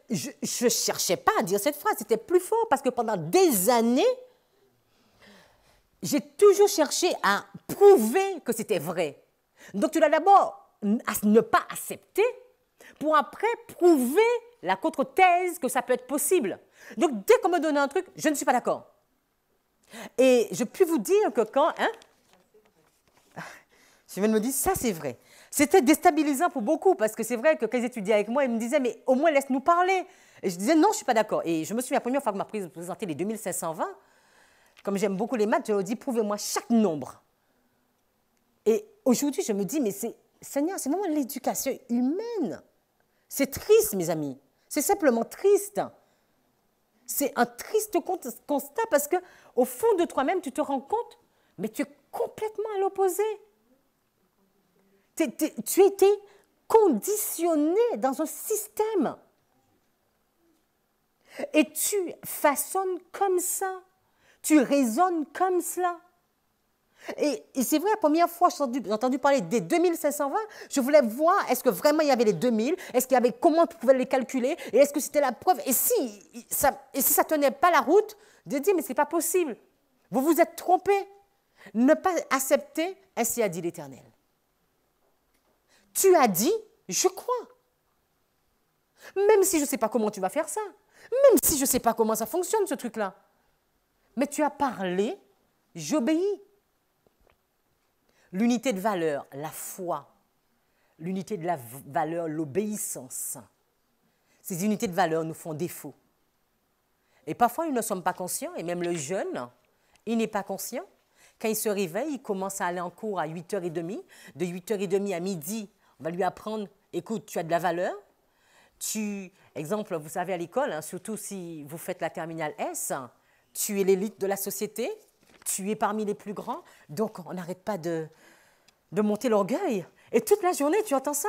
je ne cherchais pas à dire cette phrase, c'était plus fort parce que pendant des années, j'ai toujours cherché à prouver que c'était vrai. Donc, tu dois d'abord ne pas accepter pour après prouver la contre-thèse que ça peut être possible. Donc, dès qu'on me donne un truc, je ne suis pas d'accord. Et je puis vous dire que quand... je viens de me dire, ça c'est vrai. C'était déstabilisant pour beaucoup parce que c'est vrai que quand ils étudiaient avec moi, ils me disaient, mais au moins laisse-nous parler. Et je disais, non, je ne suis pas d'accord. Et je me souviens, la première fois que m'a présenté les 2520, comme j'aime beaucoup les maths, je leur ai dit, prouvez-moi chaque nombre. Et aujourd'hui, je me dis, mais Seigneur, c'est vraiment l'éducation humaine. C'est triste, mes amis. C'est simplement triste. C'est un triste constat parce qu'au fond de toi-même, tu te rends compte, mais tu es complètement à l'opposé. Tu étais conditionné dans un système. Et tu façonnes comme ça. Tu raisonnes comme cela. Et c'est vrai, la première fois que j'ai entendu parler des 2520, je voulais voir est-ce que vraiment il y avait les 2000, est-ce qu'il y avait, comment tu pouvais les calculer, et est-ce que c'était la preuve. Et si ça ne tenait pas la route, de dire mais ce n'est pas possible. Vous vous êtes trompé. Ne pas accepter, ainsi a dit l'Éternel. Tu as dit, je crois. Même si je ne sais pas comment tu vas faire ça. Même si je ne sais pas comment ça fonctionne, ce truc-là. Mais tu as parlé, j'obéis. L'unité de valeur, la foi. L'unité de la valeur, l'obéissance. Ces unités de valeur nous font défaut. Et parfois, nous ne sommes pas conscients, et même le jeune, il n'est pas conscient. Quand il se réveille, il commence à aller en cours à 8h30. De 8h30 à midi, on va lui apprendre, écoute, tu as de la valeur. Exemple, vous savez à l'école, hein, surtout si vous faites la terminale S, tu es l'élite de la société, tu es parmi les plus grands, donc on n'arrête pas de monter l'orgueil. Et toute la journée, tu entends ça.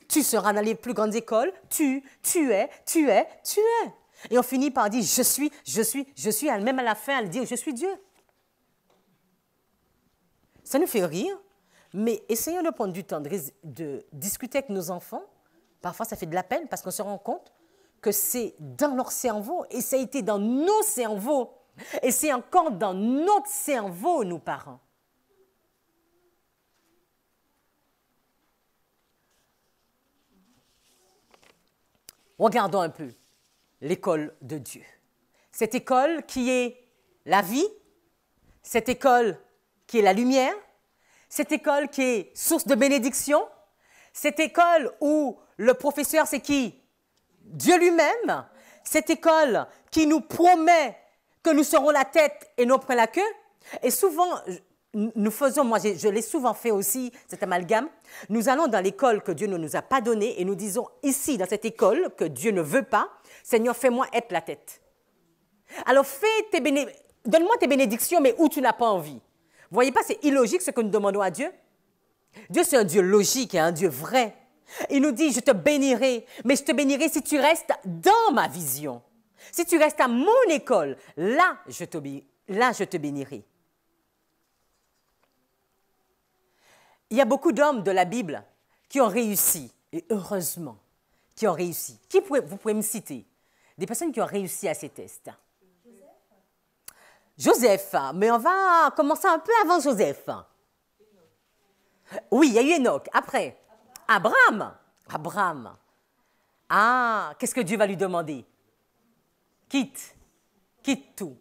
Tu seras dans les plus grandes écoles, tu es. Et on finit par dire, je suis. Même à la fin, elle dit, je suis Dieu. Ça nous fait rire, mais essayons de prendre du temps de discuter avec nos enfants. Parfois, ça fait de la peine parce qu'on se rend compte que c'est dans leur cerveau et ça a été dans nos cerveaux. Et c'est encore dans notre cerveau, nous parents. Regardons un peu l'école de Dieu. Cette école qui est la vie, cette école qui est la lumière, cette école qui est source de bénédiction, cette école où le professeur, c'est qui? Dieu lui-même. Cette école qui nous promet que nous serons la tête et non pas la queue. Et souvent, nous faisons, moi je l'ai souvent fait aussi, cet amalgame, nous allons dans l'école que Dieu ne nous a pas donnée et nous disons ici, dans cette école que Dieu ne veut pas, Seigneur, fais-moi être la tête. Alors donne-moi tes bénédictions, mais où tu n'as pas envie. Vous voyez pas, c'est illogique ce que nous demandons à Dieu. Dieu, c'est un Dieu logique et un Dieu vrai. Il nous dit, je te bénirai, mais je te bénirai si tu restes dans ma vision. Si tu restes à mon école, là, je te bénirai. Il y a beaucoup d'hommes de la Bible qui ont réussi, et heureusement, qui ont réussi. Vous pouvez me citer des personnes qui ont réussi à ces tests? Joseph, mais on va commencer un peu avant Joseph. Oui, il y a eu Enoch. Après, Abraham. Ah, qu'est-ce que Dieu va lui demander? Quitte tout.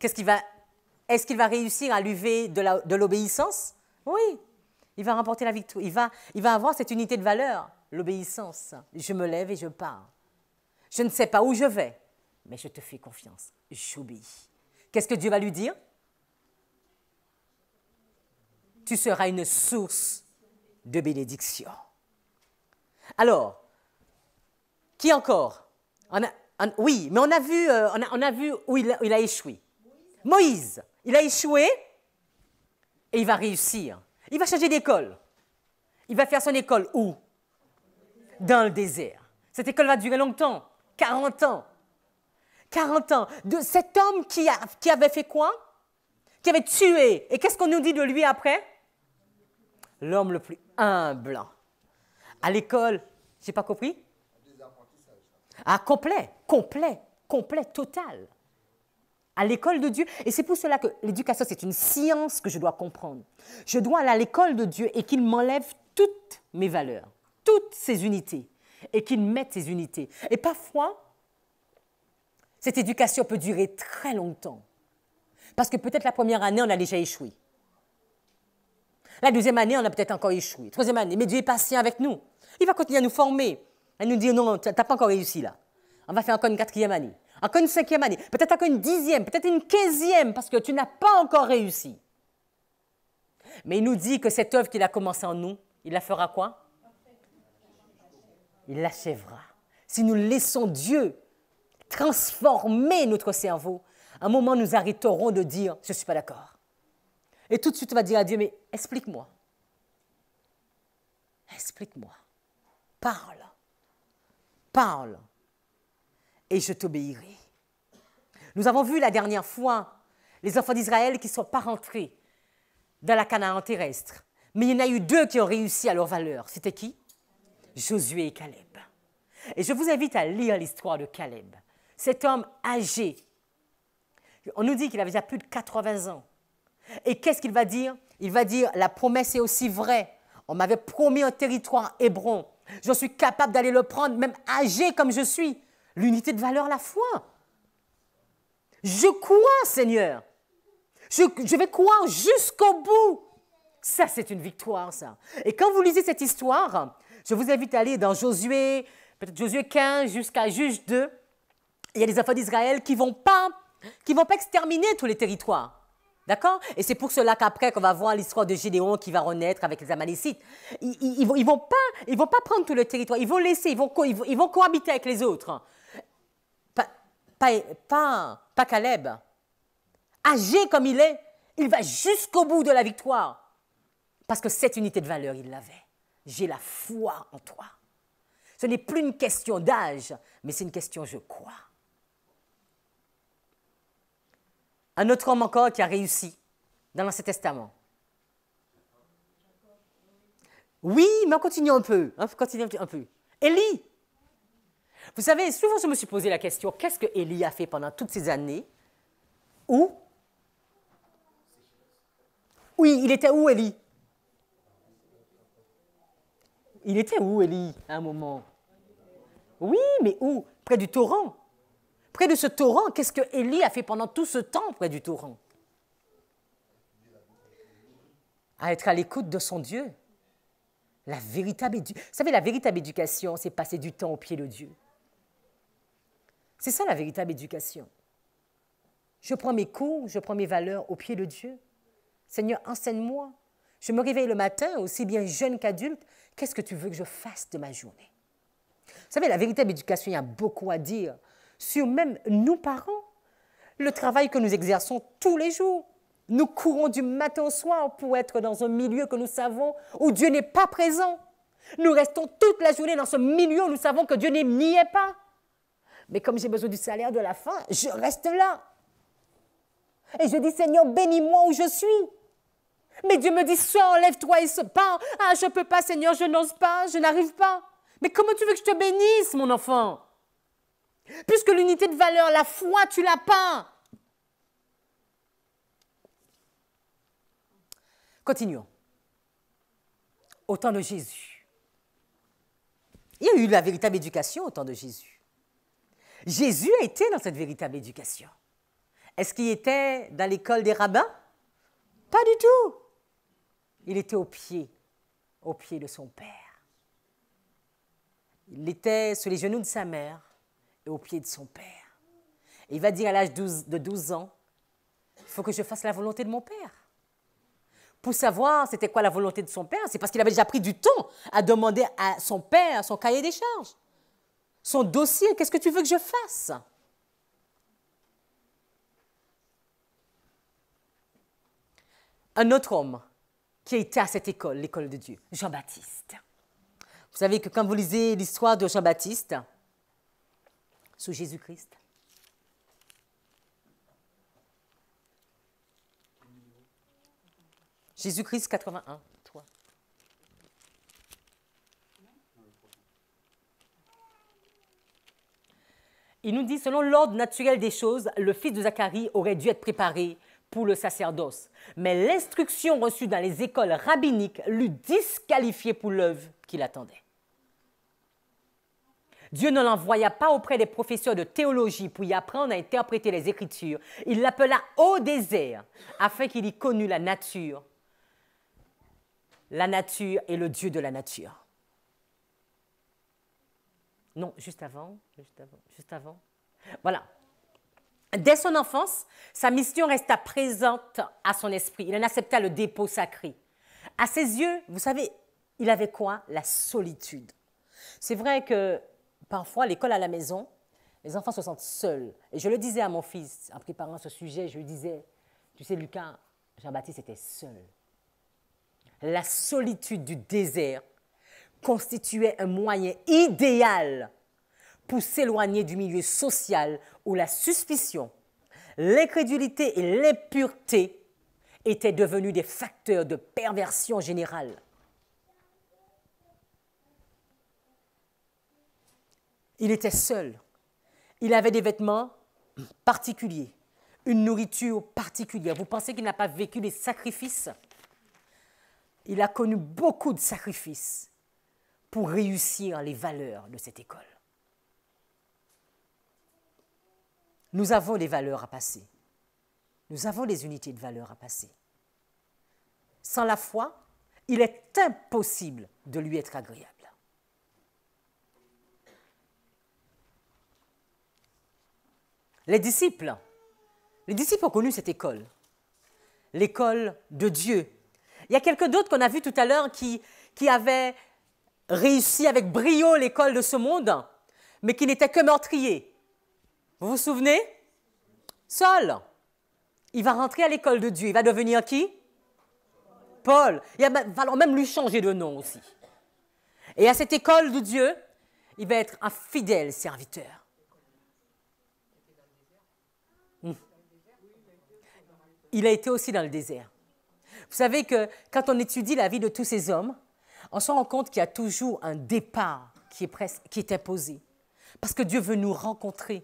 Est-ce qu'il va réussir à lever de l'obéissance? Oui, il va remporter la victoire. Il va avoir cette unité de valeur, l'obéissance. Je me lève et je pars. Je ne sais pas où je vais, mais je te fais confiance. J'obéis. Qu'est-ce que Dieu va lui dire? Tu seras une source de bénédiction. Alors, qui encore? Oui, mais on a vu où il a échoué. Moïse, il a échoué et il va réussir. Il va changer d'école. Il va faire son école où? Dans le désert. Cette école va durer longtemps, 40 ans. 40 ans. De cet homme qui avait fait quoi? Qui avait tué. Et qu'est-ce qu'on nous dit de lui après? L'homme le plus humble. À l'école, je n'ai pas compris? Ah, complet, total. À l'école de Dieu. Et c'est pour cela que l'éducation, c'est une science que je dois comprendre. Je dois aller à l'école de Dieu et qu'il m'enlève toutes mes valeurs, toutes ces unités, et qu'il mette ces unités. Et parfois, cette éducation peut durer très longtemps. Parce que peut-être la première année, on a déjà échoué. La deuxième année, on a peut-être encore échoué. Troisième année, mais Dieu est patient avec nous. Il va continuer à nous former, à nous dire non, tu n'as pas encore réussi là. On va faire encore une quatrième année, encore une cinquième année, peut-être encore une dixième, peut-être une 15e, parce que tu n'as pas encore réussi. Mais il nous dit que cette œuvre qu'il a commencée en nous, il la fera quoi? Il l'achèvera. Si nous laissons Dieu transformer notre cerveau, à un moment, nous arrêterons de dire « je ne suis pas d'accord ». Et tout de suite, on va dire à Dieu « mais explique-moi. Explique-moi. parle, parle, et je t'obéirai. Nous avons vu la dernière fois les enfants d'Israël qui ne sont pas rentrés dans la Canaan terrestre. Mais il y en a eu 2 qui ont réussi à leur valeur. C'était qui? Josué et Caleb. Et je vous invite à lire l'histoire de Caleb. Cet homme âgé, on nous dit qu'il avait déjà plus de 80 ans. Et qu'est-ce qu'il va dire? Il va dire, la promesse est aussi vraie. On m'avait promis un territoire Hébron. Je suis capable d'aller le prendre, même âgé comme je suis. L'unité de valeur, la foi. Je crois, Seigneur. Je vais croire jusqu'au bout. Ça, c'est une victoire, ça. Et quand vous lisez cette histoire, je vous invite à aller dans Josué, peut-être Josué 15 jusqu'à Juge 2. Il y a des enfants d'Israël qui ne vont pas exterminer tous les territoires. D'accord? Et c'est pour cela qu'après, qu'on va voir l'histoire de Gédéon qui va renaître avec les Amalécites. Ils vont pas prendre tout le territoire. Ils vont laisser, ils vont cohabiter avec les autres. Pas Caleb. Âgé comme il va jusqu'au bout de la victoire. Parce que cette unité de valeur, il l'avait. J'ai la foi en toi. Ce n'est plus une question d'âge, mais c'est une question je crois. Un autre homme encore qui a réussi dans l'Ancien Testament. Oui, mais on continue un peu. Élie. Vous savez, souvent je me suis posé la question, qu'est-ce que Élie a fait pendant toutes ces années? Où? Oui, il était où, Élie? Il était où, Élie, à un moment? Oui, mais où? Près du torrent. Près de ce torrent, qu'est-ce que Élie a fait pendant tout ce temps près du torrent? À être à l'écoute de son Dieu. Vous savez, la véritable éducation, c'est passer du temps au pied de Dieu. C'est ça la véritable éducation. Je prends mes cours, je prends mes valeurs au pied de Dieu. Seigneur, enseigne-moi. Je me réveille le matin, aussi bien jeune qu'adulte. Qu'est-ce que tu veux que je fasse de ma journée? Vous savez, la véritable éducation, il y a beaucoup à dire sur même nous parents. Le travail que nous exerçons tous les jours. Nous courons du matin au soir pour être dans un milieu que nous savons où Dieu n'est pas présent. Nous restons toute la journée dans ce milieu où nous savons que Dieu n'y est pas. Mais comme j'ai besoin du salaire de la fin, je reste là. Et je dis, Seigneur, bénis-moi où je suis. Mais Dieu me dit, sors, lève-toi et pars. Ah, je ne peux pas, Seigneur, je n'ose pas, je n'arrive pas. Mais comment tu veux que je te bénisse, mon enfant? Puisque l'unité de valeur, la foi, tu l'as pas. Continuons. Au temps de Jésus. Il y a eu la véritable éducation au temps de Jésus. Jésus a été dans cette véritable éducation. Est-ce qu'il était dans l'école des rabbins? Pas du tout. Il était au pied de son Père. Il était sur les genoux de sa mère et au pied de son Père. Et il va dire à l'âge de 12 ans, il faut que je fasse la volonté de mon Père. Pour savoir c'était quoi la volonté de son Père, c'est parce qu'il avait déjà pris du temps à demander à son Père son cahier des charges, son dossier, qu'est-ce que tu veux que je fasse? Un autre homme qui a été à cette école, l'école de Dieu, Jean-Baptiste. Vous savez que quand vous lisez l'histoire de Jean-Baptiste, sous Jésus-Christ, Jésus-Christ 81, toi. Il nous dit, selon l'ordre naturel des choses, le fils de Zacharie aurait dû être préparé pour le sacerdoce. Mais l'instruction reçue dans les écoles rabbiniques l'eût disqualifié pour l'œuvre qui l'attendait. Dieu ne l'envoya pas auprès des professeurs de théologie pour y apprendre à interpréter les Écritures. Il l'appela au désert afin qu'il y connût la nature et le Dieu de la nature. Non, juste avant. Voilà. Dès son enfance, sa mission resta présente à son esprit. Il en accepta le dépôt sacré. À ses yeux, vous savez, il avait quoi? La solitude. C'est vrai que parfois, à l'école, à la maison, les enfants se sentent seuls. Et je le disais à mon fils, en préparant ce sujet, je lui disais, tu sais Lucas, Jean-Baptiste était seul. La solitude du désert constituait un moyen idéal pour s'éloigner du milieu social où la suspicion, l'incrédulité et l'impureté étaient devenus des facteurs de perversion générale. Il était seul. Il avait des vêtements particuliers, une nourriture particulière. Vous pensez qu'il n'a pas vécu des sacrifices? Il a connu beaucoup de sacrifices pour réussir les valeurs de cette école. Nous avons des valeurs à passer. Nous avons des unités de valeurs à passer. Sans la foi, il est impossible de lui être agréable. Les disciples ont connu cette école, l'école de Dieu. Il y a quelqu'un d'autre qu'on a vu tout à l'heure qui avait réussi avec brio l'école de ce monde, mais qui n'était que meurtrier. Vous vous souvenez? Saul. Il va rentrer à l'école de Dieu. Il va devenir qui? Paul. Il va falloir même lui changer de nom aussi. Et à cette école de Dieu, il va être un fidèle serviteur. Il a été aussi dans le désert. Vous savez que quand on étudie la vie de tous ces hommes, on se rend compte qu'il y a toujours un départ qui est imposé. Parce que Dieu veut nous rencontrer.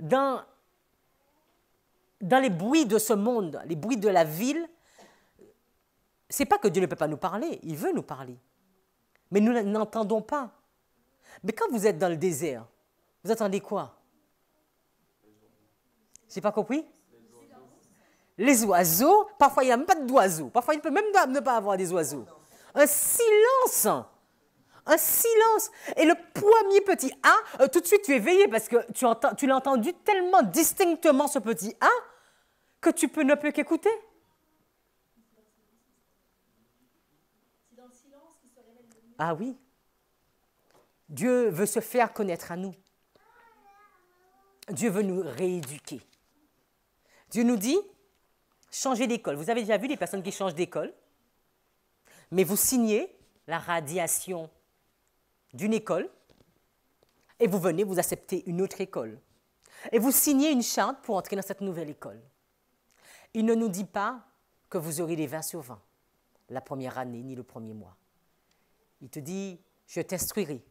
Dans les bruits de ce monde, les bruits de la ville, ce n'est pas que Dieu ne peut pas nous parler, il veut nous parler. Mais nous n'entendons pas. Mais quand vous êtes dans le désert, vous attendez quoi? Je n'ai pas compris? Les oiseaux, parfois il n'y a même pas d'oiseaux, parfois il peut même ne pas avoir des oiseaux. Un silence, un silence. Et le premier petit « A », tout de suite tu es éveillé parce que tu l'as entendu tellement distinctement ce petit « A » que tu ne peux qu'écouter. Ah oui. Dieu veut se faire connaître à nous. Dieu veut nous rééduquer. Dieu nous dit, changez d'école. Vous avez déjà vu des personnes qui changent d'école, mais vous signez la radiation d'une école et vous venez, vous acceptez une autre école. Et vous signez une charte pour entrer dans cette nouvelle école. Il ne nous dit pas que vous aurez les 20 sur 20 la première année ni le premier mois. Il te dit, je t'instruirai,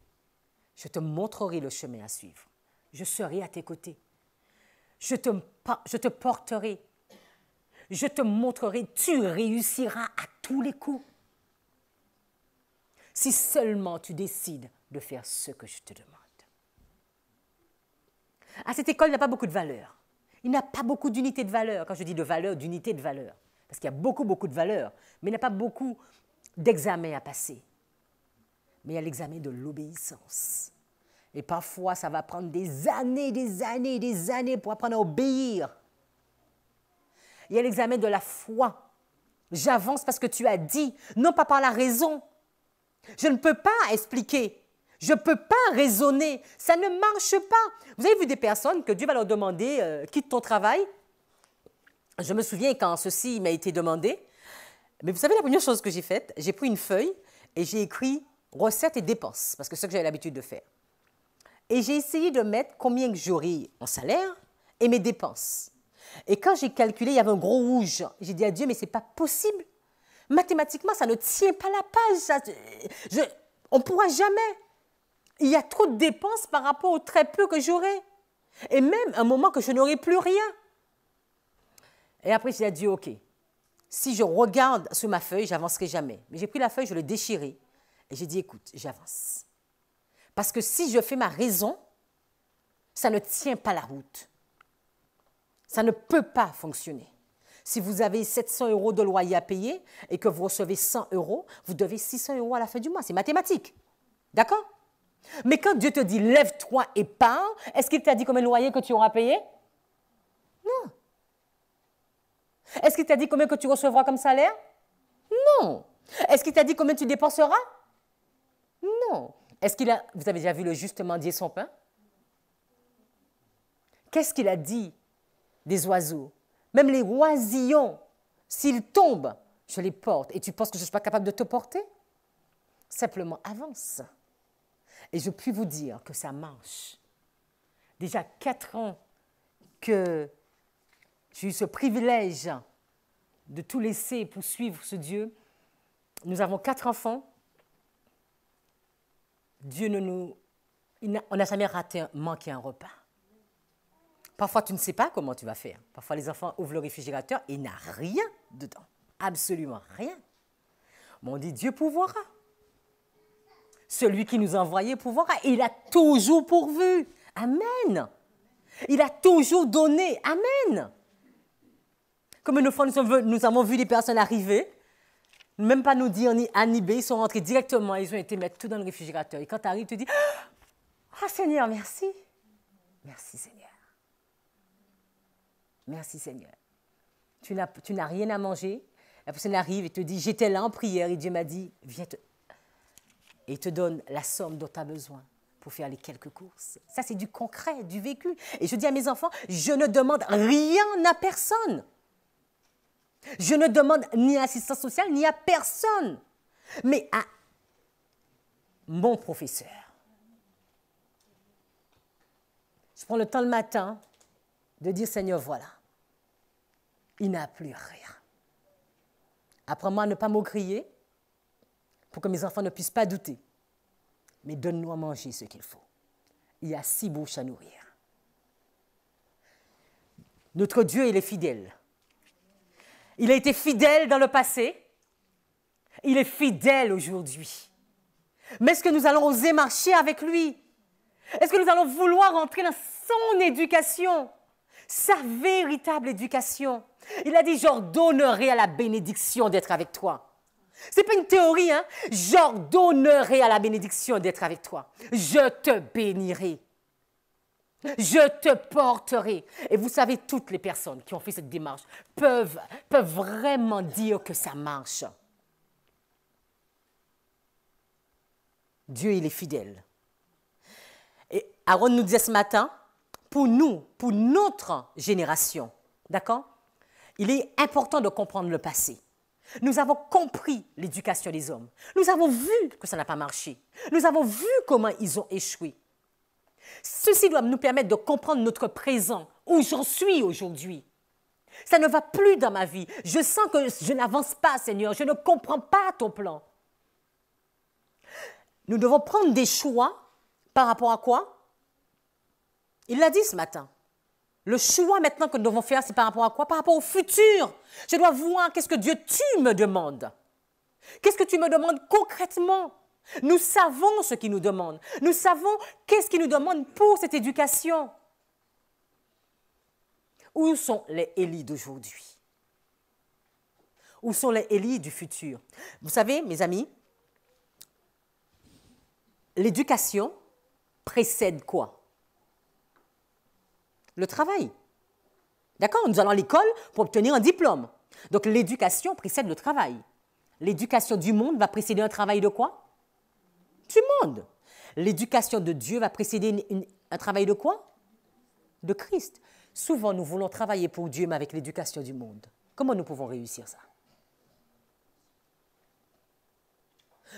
je te montrerai le chemin à suivre. Je serai à tes côtés. Je te porterai. Je te montrerai, tu réussiras à tous les coups. Si seulement tu décides de faire ce que je te demande. À cette école, il n'y a pas beaucoup de valeur. Il n'y a pas beaucoup d'unité de valeur. Quand je dis de valeur, d'unité de valeur. Parce qu'il y a beaucoup de valeurs, mais il n'y a pas beaucoup d'examens à passer. Mais il y a l'examen de l'obéissance. Et parfois, ça va prendre des années pour apprendre à obéir. Il y a l'examen de la foi. J'avance parce que tu as dit, non pas par la raison. Je ne peux pas expliquer. Je ne peux pas raisonner. Ça ne marche pas. Vous avez vu des personnes que Dieu va leur demander, quitte ton travail. Je me souviens quand ceci m'a été demandé. Mais vous savez, la première chose que j'ai faite, j'ai pris une feuille et j'ai écrit recettes et dépenses, parce que c'est ce que j'avais l'habitude de faire. Et j'ai essayé de mettre combien que j'aurais en salaire et mes dépenses. Et quand j'ai calculé, il y avait un gros rouge. J'ai dit à Dieu, mais ce n'est pas possible. Mathématiquement, ça ne tient pas la page. On ne pourra jamais. Il y a trop de dépenses par rapport au très peu que j'aurai. Et même un moment que je n'aurai plus rien. Et après, j'ai dit à Dieu, OK, si je regarde sur ma feuille, je n'avancerai jamais. Mais j'ai pris la feuille, je l'ai déchirée. Et j'ai dit, écoute, j'avance. Parce que si je fais ma raison, ça ne tient pas la route. Ça ne peut pas fonctionner. Si vous avez 700 € de loyer à payer et que vous recevez 100 €, vous devez 600 € à la fin du mois. C'est mathématique. D'accord? Mais quand Dieu te dit, lève-toi et pars, est-ce qu'il t'a dit combien de loyer que tu auras payé? Non. Est-ce qu'il t'a dit combien que tu recevras comme salaire? Non. Est-ce qu'il t'a dit combien tu dépenseras? Non. Vous avez déjà vu le juste mendier son pain? Qu'est-ce qu'il a dit des oiseaux? Même les oisillons, s'ils tombent, je les porte. Et tu penses que je ne suis pas capable de te porter? Simplement avance. Et je puis vous dire que ça marche. Déjà 4 ans que j'ai eu ce privilège de tout laisser pour suivre ce Dieu. Nous avons 4 enfants. Dieu on n'a jamais manqué un repas. Parfois, tu ne sais pas comment tu vas faire. Parfois, les enfants ouvrent le réfrigérateur et il n'y a rien dedans. Absolument rien. Mais on dit, Dieu pourvoira. Celui qui nous a envoyés pourvoira. Et il a toujours pourvu. Amen. Il a toujours donné. Amen. Comme une fois, nous avons vu des personnes arriver, même pas nous dire ni A ni B, ils sont rentrés directement, ils ont été mettre tout dans le réfrigérateur. Et quand tu arrives, tu dis, ah Seigneur, merci. Merci Seigneur. Merci Seigneur. Tu n'as rien à manger. La personne arrive et te dit, j'étais là en prière et Dieu m'a dit, viens. Et il te donne la somme dont tu as besoin pour faire les quelques courses. Ça, c'est du concret, du vécu. Et je dis à mes enfants, je ne demande rien à personne. Je ne demande ni à l'assistance sociale, ni à personne, mais à mon professeur. Je prends le temps le matin de dire, Seigneur, voilà, il n'a plus rien. Apprends-moi à ne pas m'aucrier pour que mes enfants ne puissent pas douter. Mais donne-nous à manger ce qu'il faut. Il y a 6 bouches à nourrir. Notre Dieu, il est fidèle. Il a été fidèle dans le passé. Il est fidèle aujourd'hui. Mais est-ce que nous allons oser marcher avec lui? Est-ce que nous allons vouloir entrer dans son éducation? Sa véritable éducation. Il a dit, j'ordonnerai à la bénédiction d'être avec toi. Ce n'est pas une théorie, hein? J'ordonnerai à la bénédiction d'être avec toi. Je te bénirai. Je te porterai. Et vous savez, toutes les personnes qui ont fait cette démarche peuvent vraiment dire que ça marche. Dieu, il est fidèle. Et Aaron nous disait ce matin, pour nous, pour notre génération, d'accord? Il est important de comprendre le passé. Nous avons compris l'éducation des hommes. Nous avons vu que ça n'a pas marché. Nous avons vu comment ils ont échoué. Ceci doit nous permettre de comprendre notre présent, où j'en suis aujourd'hui. Ça ne va plus dans ma vie. Je sens que je n'avance pas, Seigneur. Je ne comprends pas ton plan. Nous devons prendre des choix par rapport à quoi? Il l'a dit ce matin. Le choix maintenant que nous devons faire, c'est par rapport à quoi? Par rapport au futur. Je dois voir qu'est-ce que Dieu, tu me demandes. Qu'est-ce que tu me demandes concrètement? Nous savons ce qu'il nous demande. Nous savons qu'est-ce qu'il nous demande pour cette éducation. Où sont les Élis d'aujourd'hui? Où sont les Élis du futur? Vous savez, mes amis, l'éducation précède quoi? Le travail. D'accord? Nous allons à l'école pour obtenir un diplôme. Donc l'éducation précède le travail. L'éducation du monde va précéder un travail de quoi? Du monde. L'éducation de Dieu va précéder un travail de quoi? De Christ. Souvent, nous voulons travailler pour Dieu, mais avec l'éducation du monde. Comment nous pouvons réussir ça?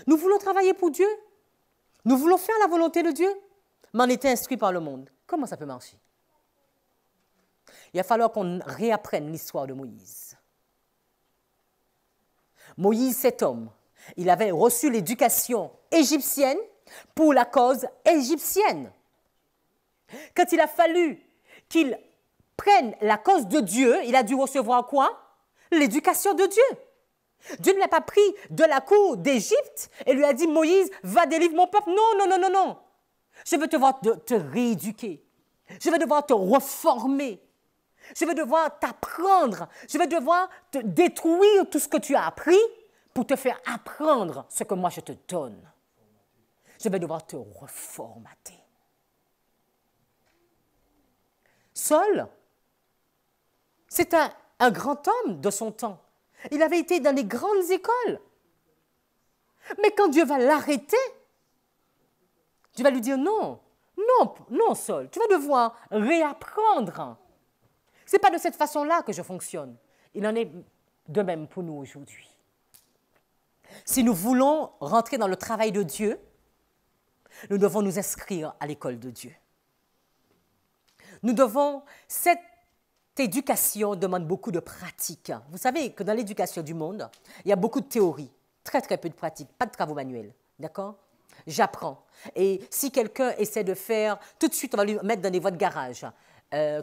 Nous voulons travailler pour Dieu. Nous voulons faire la volonté de Dieu, mais on était instruit par le monde. Comment ça peut marcher? Il va falloir qu'on réapprenne l'histoire de Moïse. Moïse, cet homme, il avait reçu l'éducation égyptienne pour la cause égyptienne. Quand il a fallu qu'il prenne la cause de Dieu, il a dû recevoir quoi? L'éducation de Dieu. Dieu ne l'a pas pris de la cour d'Égypte et lui a dit, Moïse, va délivrer mon peuple. Non, non, non, non, non. Je veux devoir te rééduquer. Je vais devoir te reformer. Je vais devoir t'apprendre. Je vais devoir te détruire tout ce que tu as appris pour te faire apprendre ce que moi je te donne. Je vais devoir te reformater. Saul, c'est un grand homme de son temps. Il avait été dans les grandes écoles. Mais quand Dieu va l'arrêter, Dieu va lui dire non, non, non, Saul, tu vas devoir réapprendre. Ce n'est pas de cette façon-là que je fonctionne. Il en est de même pour nous aujourd'hui. Si nous voulons rentrer dans le travail de Dieu, nous devons nous inscrire à l'école de Dieu. Cette éducation demande beaucoup de pratique. Vous savez que dans l'éducation du monde, il y a beaucoup de théorie, très très peu de pratique, pas de travaux manuels, d'accord? J'apprends. Et si quelqu'un essaie de faire, tout de suite on va lui mettre dans des voies de garage.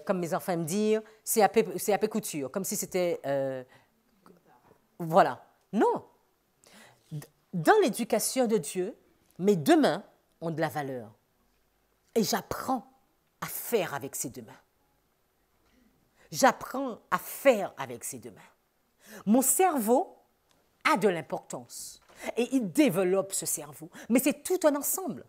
Comme mes enfants me disent, CAP couture, comme si c'était... voilà. Non. Dans l'éducation de Dieu, mes deux mains ont de la valeur. Et j'apprends à faire avec ces deux mains. J'apprends à faire avec ces deux mains. Mon cerveau a de l'importance et il développe ce cerveau. Mais c'est tout un ensemble.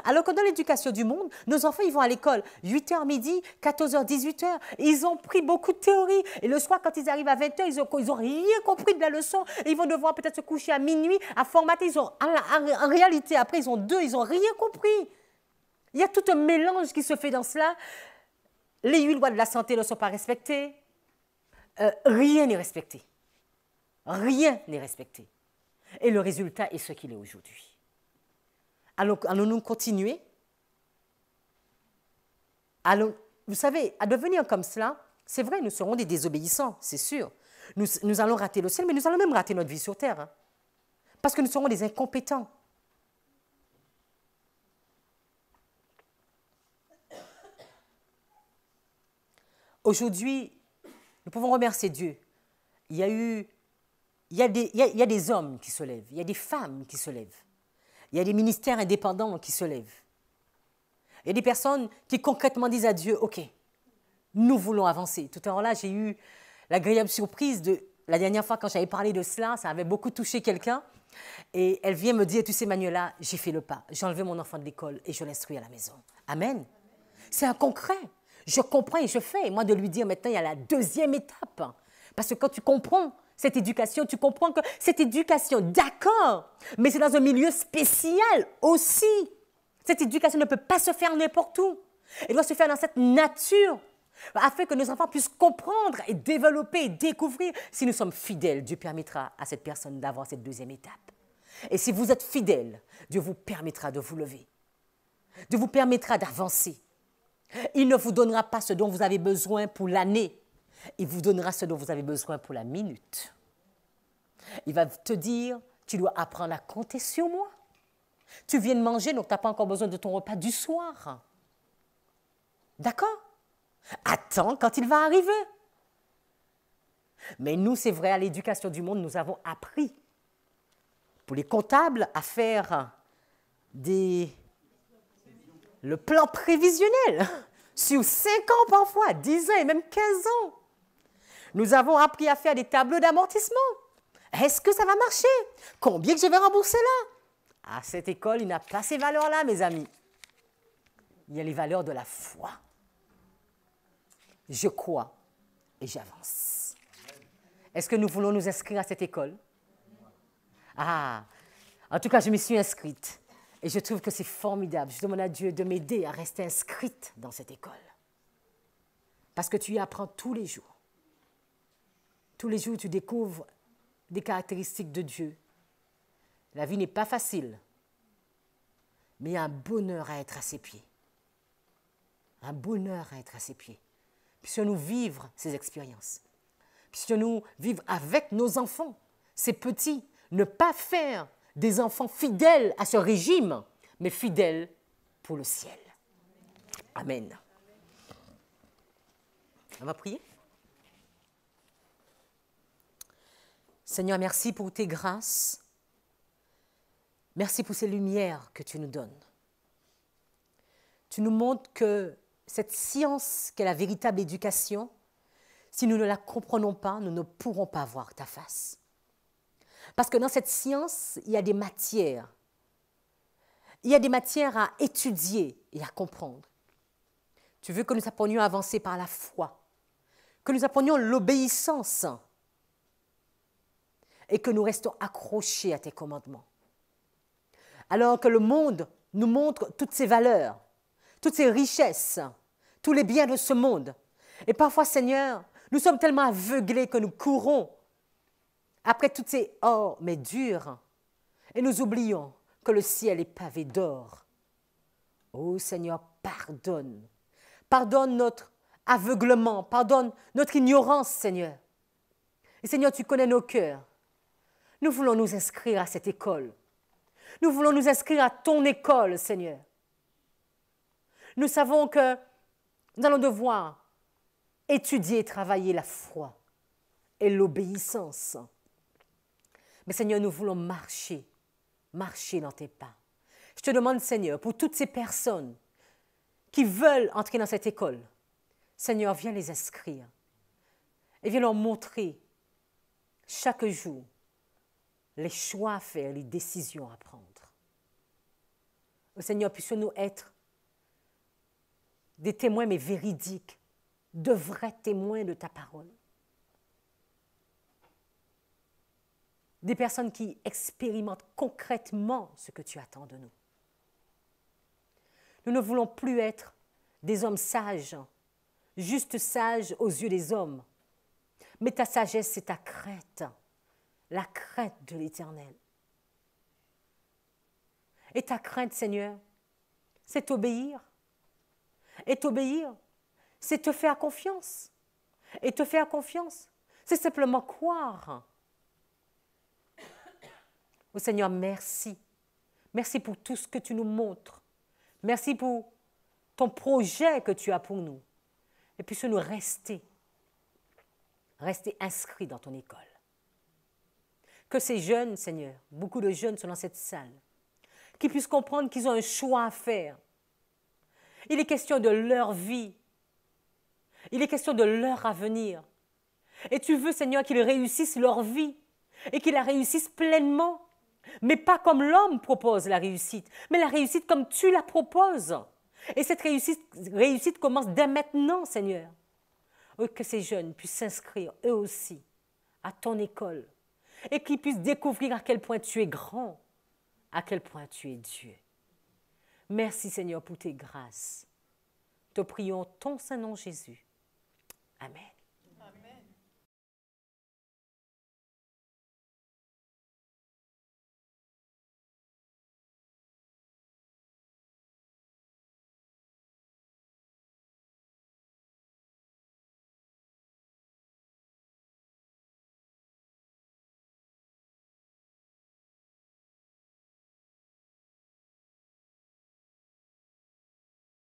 Alors que dans l'éducation du monde, nos enfants, ils vont à l'école 8h midi, 14h, 18h. Ils ont pris beaucoup de théorie. Et le soir, quand ils arrivent à 20h, ils n'ont rien compris de la leçon. Et ils vont devoir peut-être se coucher à minuit, à formater. En réalité, après, ils n'ont rien compris. Il y a tout un mélange qui se fait dans cela. Les 8 lois de la santé ne sont pas respectées. Rien n'est respecté. Rien n'est respecté. Et le résultat est ce qu'il est aujourd'hui. Allons-nous continuer? Vous savez, à devenir comme cela, c'est vrai, nous serons des désobéissants, c'est sûr. Nous allons rater le ciel, mais nous allons même rater notre vie sur terre. Hein, parce que nous serons des incompétents. Aujourd'hui, nous pouvons remercier Dieu. Il y a des hommes qui se lèvent, il y a des femmes qui se lèvent. Il y a des ministères indépendants qui se lèvent. Il y a des personnes qui concrètement disent à Dieu, OK, nous voulons avancer. Tout à l'heure là, j'ai eu l'agréable surprise de la dernière fois quand j'avais parlé de cela, ça avait beaucoup touché quelqu'un. Et elle vient me dire, tu sais Manuela, j'ai fait le pas. J'ai enlevé mon enfant de l'école et je l'instruis à la maison. Amen. C'est un concret. Je comprends et je fais. Et moi de lui dire maintenant, il y a la deuxième étape. Parce que quand tu comprends cette éducation, tu comprends que cette éducation, d'accord, mais c'est dans un milieu spécial aussi. Cette éducation ne peut pas se faire n'importe où. Elle doit se faire dans cette nature, afin que nos enfants puissent comprendre et développer et découvrir. Si nous sommes fidèles, Dieu permettra à cette personne d'avoir cette deuxième étape. Et si vous êtes fidèles, Dieu vous permettra de vous lever. Dieu vous permettra d'avancer. Il ne vous donnera pas ce dont vous avez besoin pour l'année. Il vous donnera ce dont vous avez besoin pour la minute. Il va te dire, tu dois apprendre à compter sur moi. Tu viens de manger, donc tu n'as pas encore besoin de ton repas du soir. D'accord? Attends quand il va arriver. Mais nous, c'est vrai, à l'éducation du monde, nous avons appris, pour les comptables, à faire le plan prévisionnel sur 5 ans parfois, 10 ans et même 15 ans. Nous avons appris à faire des tableaux d'amortissement. Est-ce que ça va marcher? Combien que je vais rembourser là? À cette école, il n'a pas ces valeurs-là, mes amis. Il y a les valeurs de la foi. Je crois et j'avance. Est-ce que nous voulons nous inscrire à cette école? Ah, en tout cas, je m'y suis inscrite. Et je trouve que c'est formidable. Je demande à Dieu de m'aider à rester inscrite dans cette école. Parce que tu y apprends tous les jours. Tous les jours, tu découvres des caractéristiques de Dieu. La vie n'est pas facile, mais il y a un bonheur à être à ses pieds. Un bonheur à être à ses pieds. Puissions-nous vivre ces expériences. Puissions-nous vivre avec nos enfants, ces petits, ne pas faire des enfants fidèles à ce régime, mais fidèles pour le ciel. Amen. On va prier. Seigneur, merci pour tes grâces. Merci pour ces lumières que tu nous donnes. Tu nous montres que cette science qu'est la véritable éducation, si nous ne la comprenons pas, nous ne pourrons pas voir ta face. Parce que dans cette science, il y a des matières. Il y a des matières à étudier et à comprendre. Tu veux que nous apprenions à avancer par la foi, que nous apprenions l'obéissance et que nous restons accrochés à tes commandements. Alors que le monde nous montre toutes ces valeurs, toutes ces richesses, tous les biens de ce monde. Et parfois, Seigneur, nous sommes tellement aveuglés que nous courons après toutes ces « or » mais durs Et nous oublions que le ciel est pavé d'or. Oh Seigneur, pardonne. Pardonne notre aveuglement, pardonne notre ignorance, Seigneur. Et Seigneur, tu connais nos cœurs. Nous voulons nous inscrire à cette école. Nous voulons nous inscrire à ton école, Seigneur. Nous savons que nous allons devoir étudier et travailler la foi et l'obéissance. Mais Seigneur, nous voulons marcher dans tes pas. Je te demande, Seigneur, pour toutes ces personnes qui veulent entrer dans cette école, Seigneur, viens les inscrire et viens leur montrer chaque jour les choix à faire, les décisions à prendre. Oh Seigneur, puissions-nous être des témoins, mais véridiques, de vrais témoins de ta parole. Des personnes qui expérimentent concrètement ce que tu attends de nous. Nous ne voulons plus être des hommes sages, juste sages aux yeux des hommes. Mais ta sagesse, c'est ta crainte, la crainte de l'Éternel. Et ta crainte, Seigneur, c'est obéir. Et t'obéir, c'est te faire confiance. Et te faire confiance, c'est simplement croire. Oh Seigneur, merci. Merci pour tout ce que tu nous montres. Merci pour ton projet que tu as pour nous. Et puissions-nous rester inscrits dans ton école. Que ces jeunes, Seigneur, beaucoup de jeunes sont dans cette salle, qu'ils puissent comprendre qu'ils ont un choix à faire. Il est question de leur vie. Il est question de leur avenir. Et tu veux, Seigneur, qu'ils réussissent leur vie et qu'ils la réussissent pleinement. Mais pas comme l'homme propose la réussite, mais la réussite comme tu la proposes. Et cette réussite commence dès maintenant, Seigneur. Que ces jeunes puissent s'inscrire, eux aussi, à ton école et qu'ils puissent découvrir à quel point tu es grand, à quel point tu es Dieu. Merci, Seigneur, pour tes grâces. Te prions ton Saint-Nom, Jésus. Amen.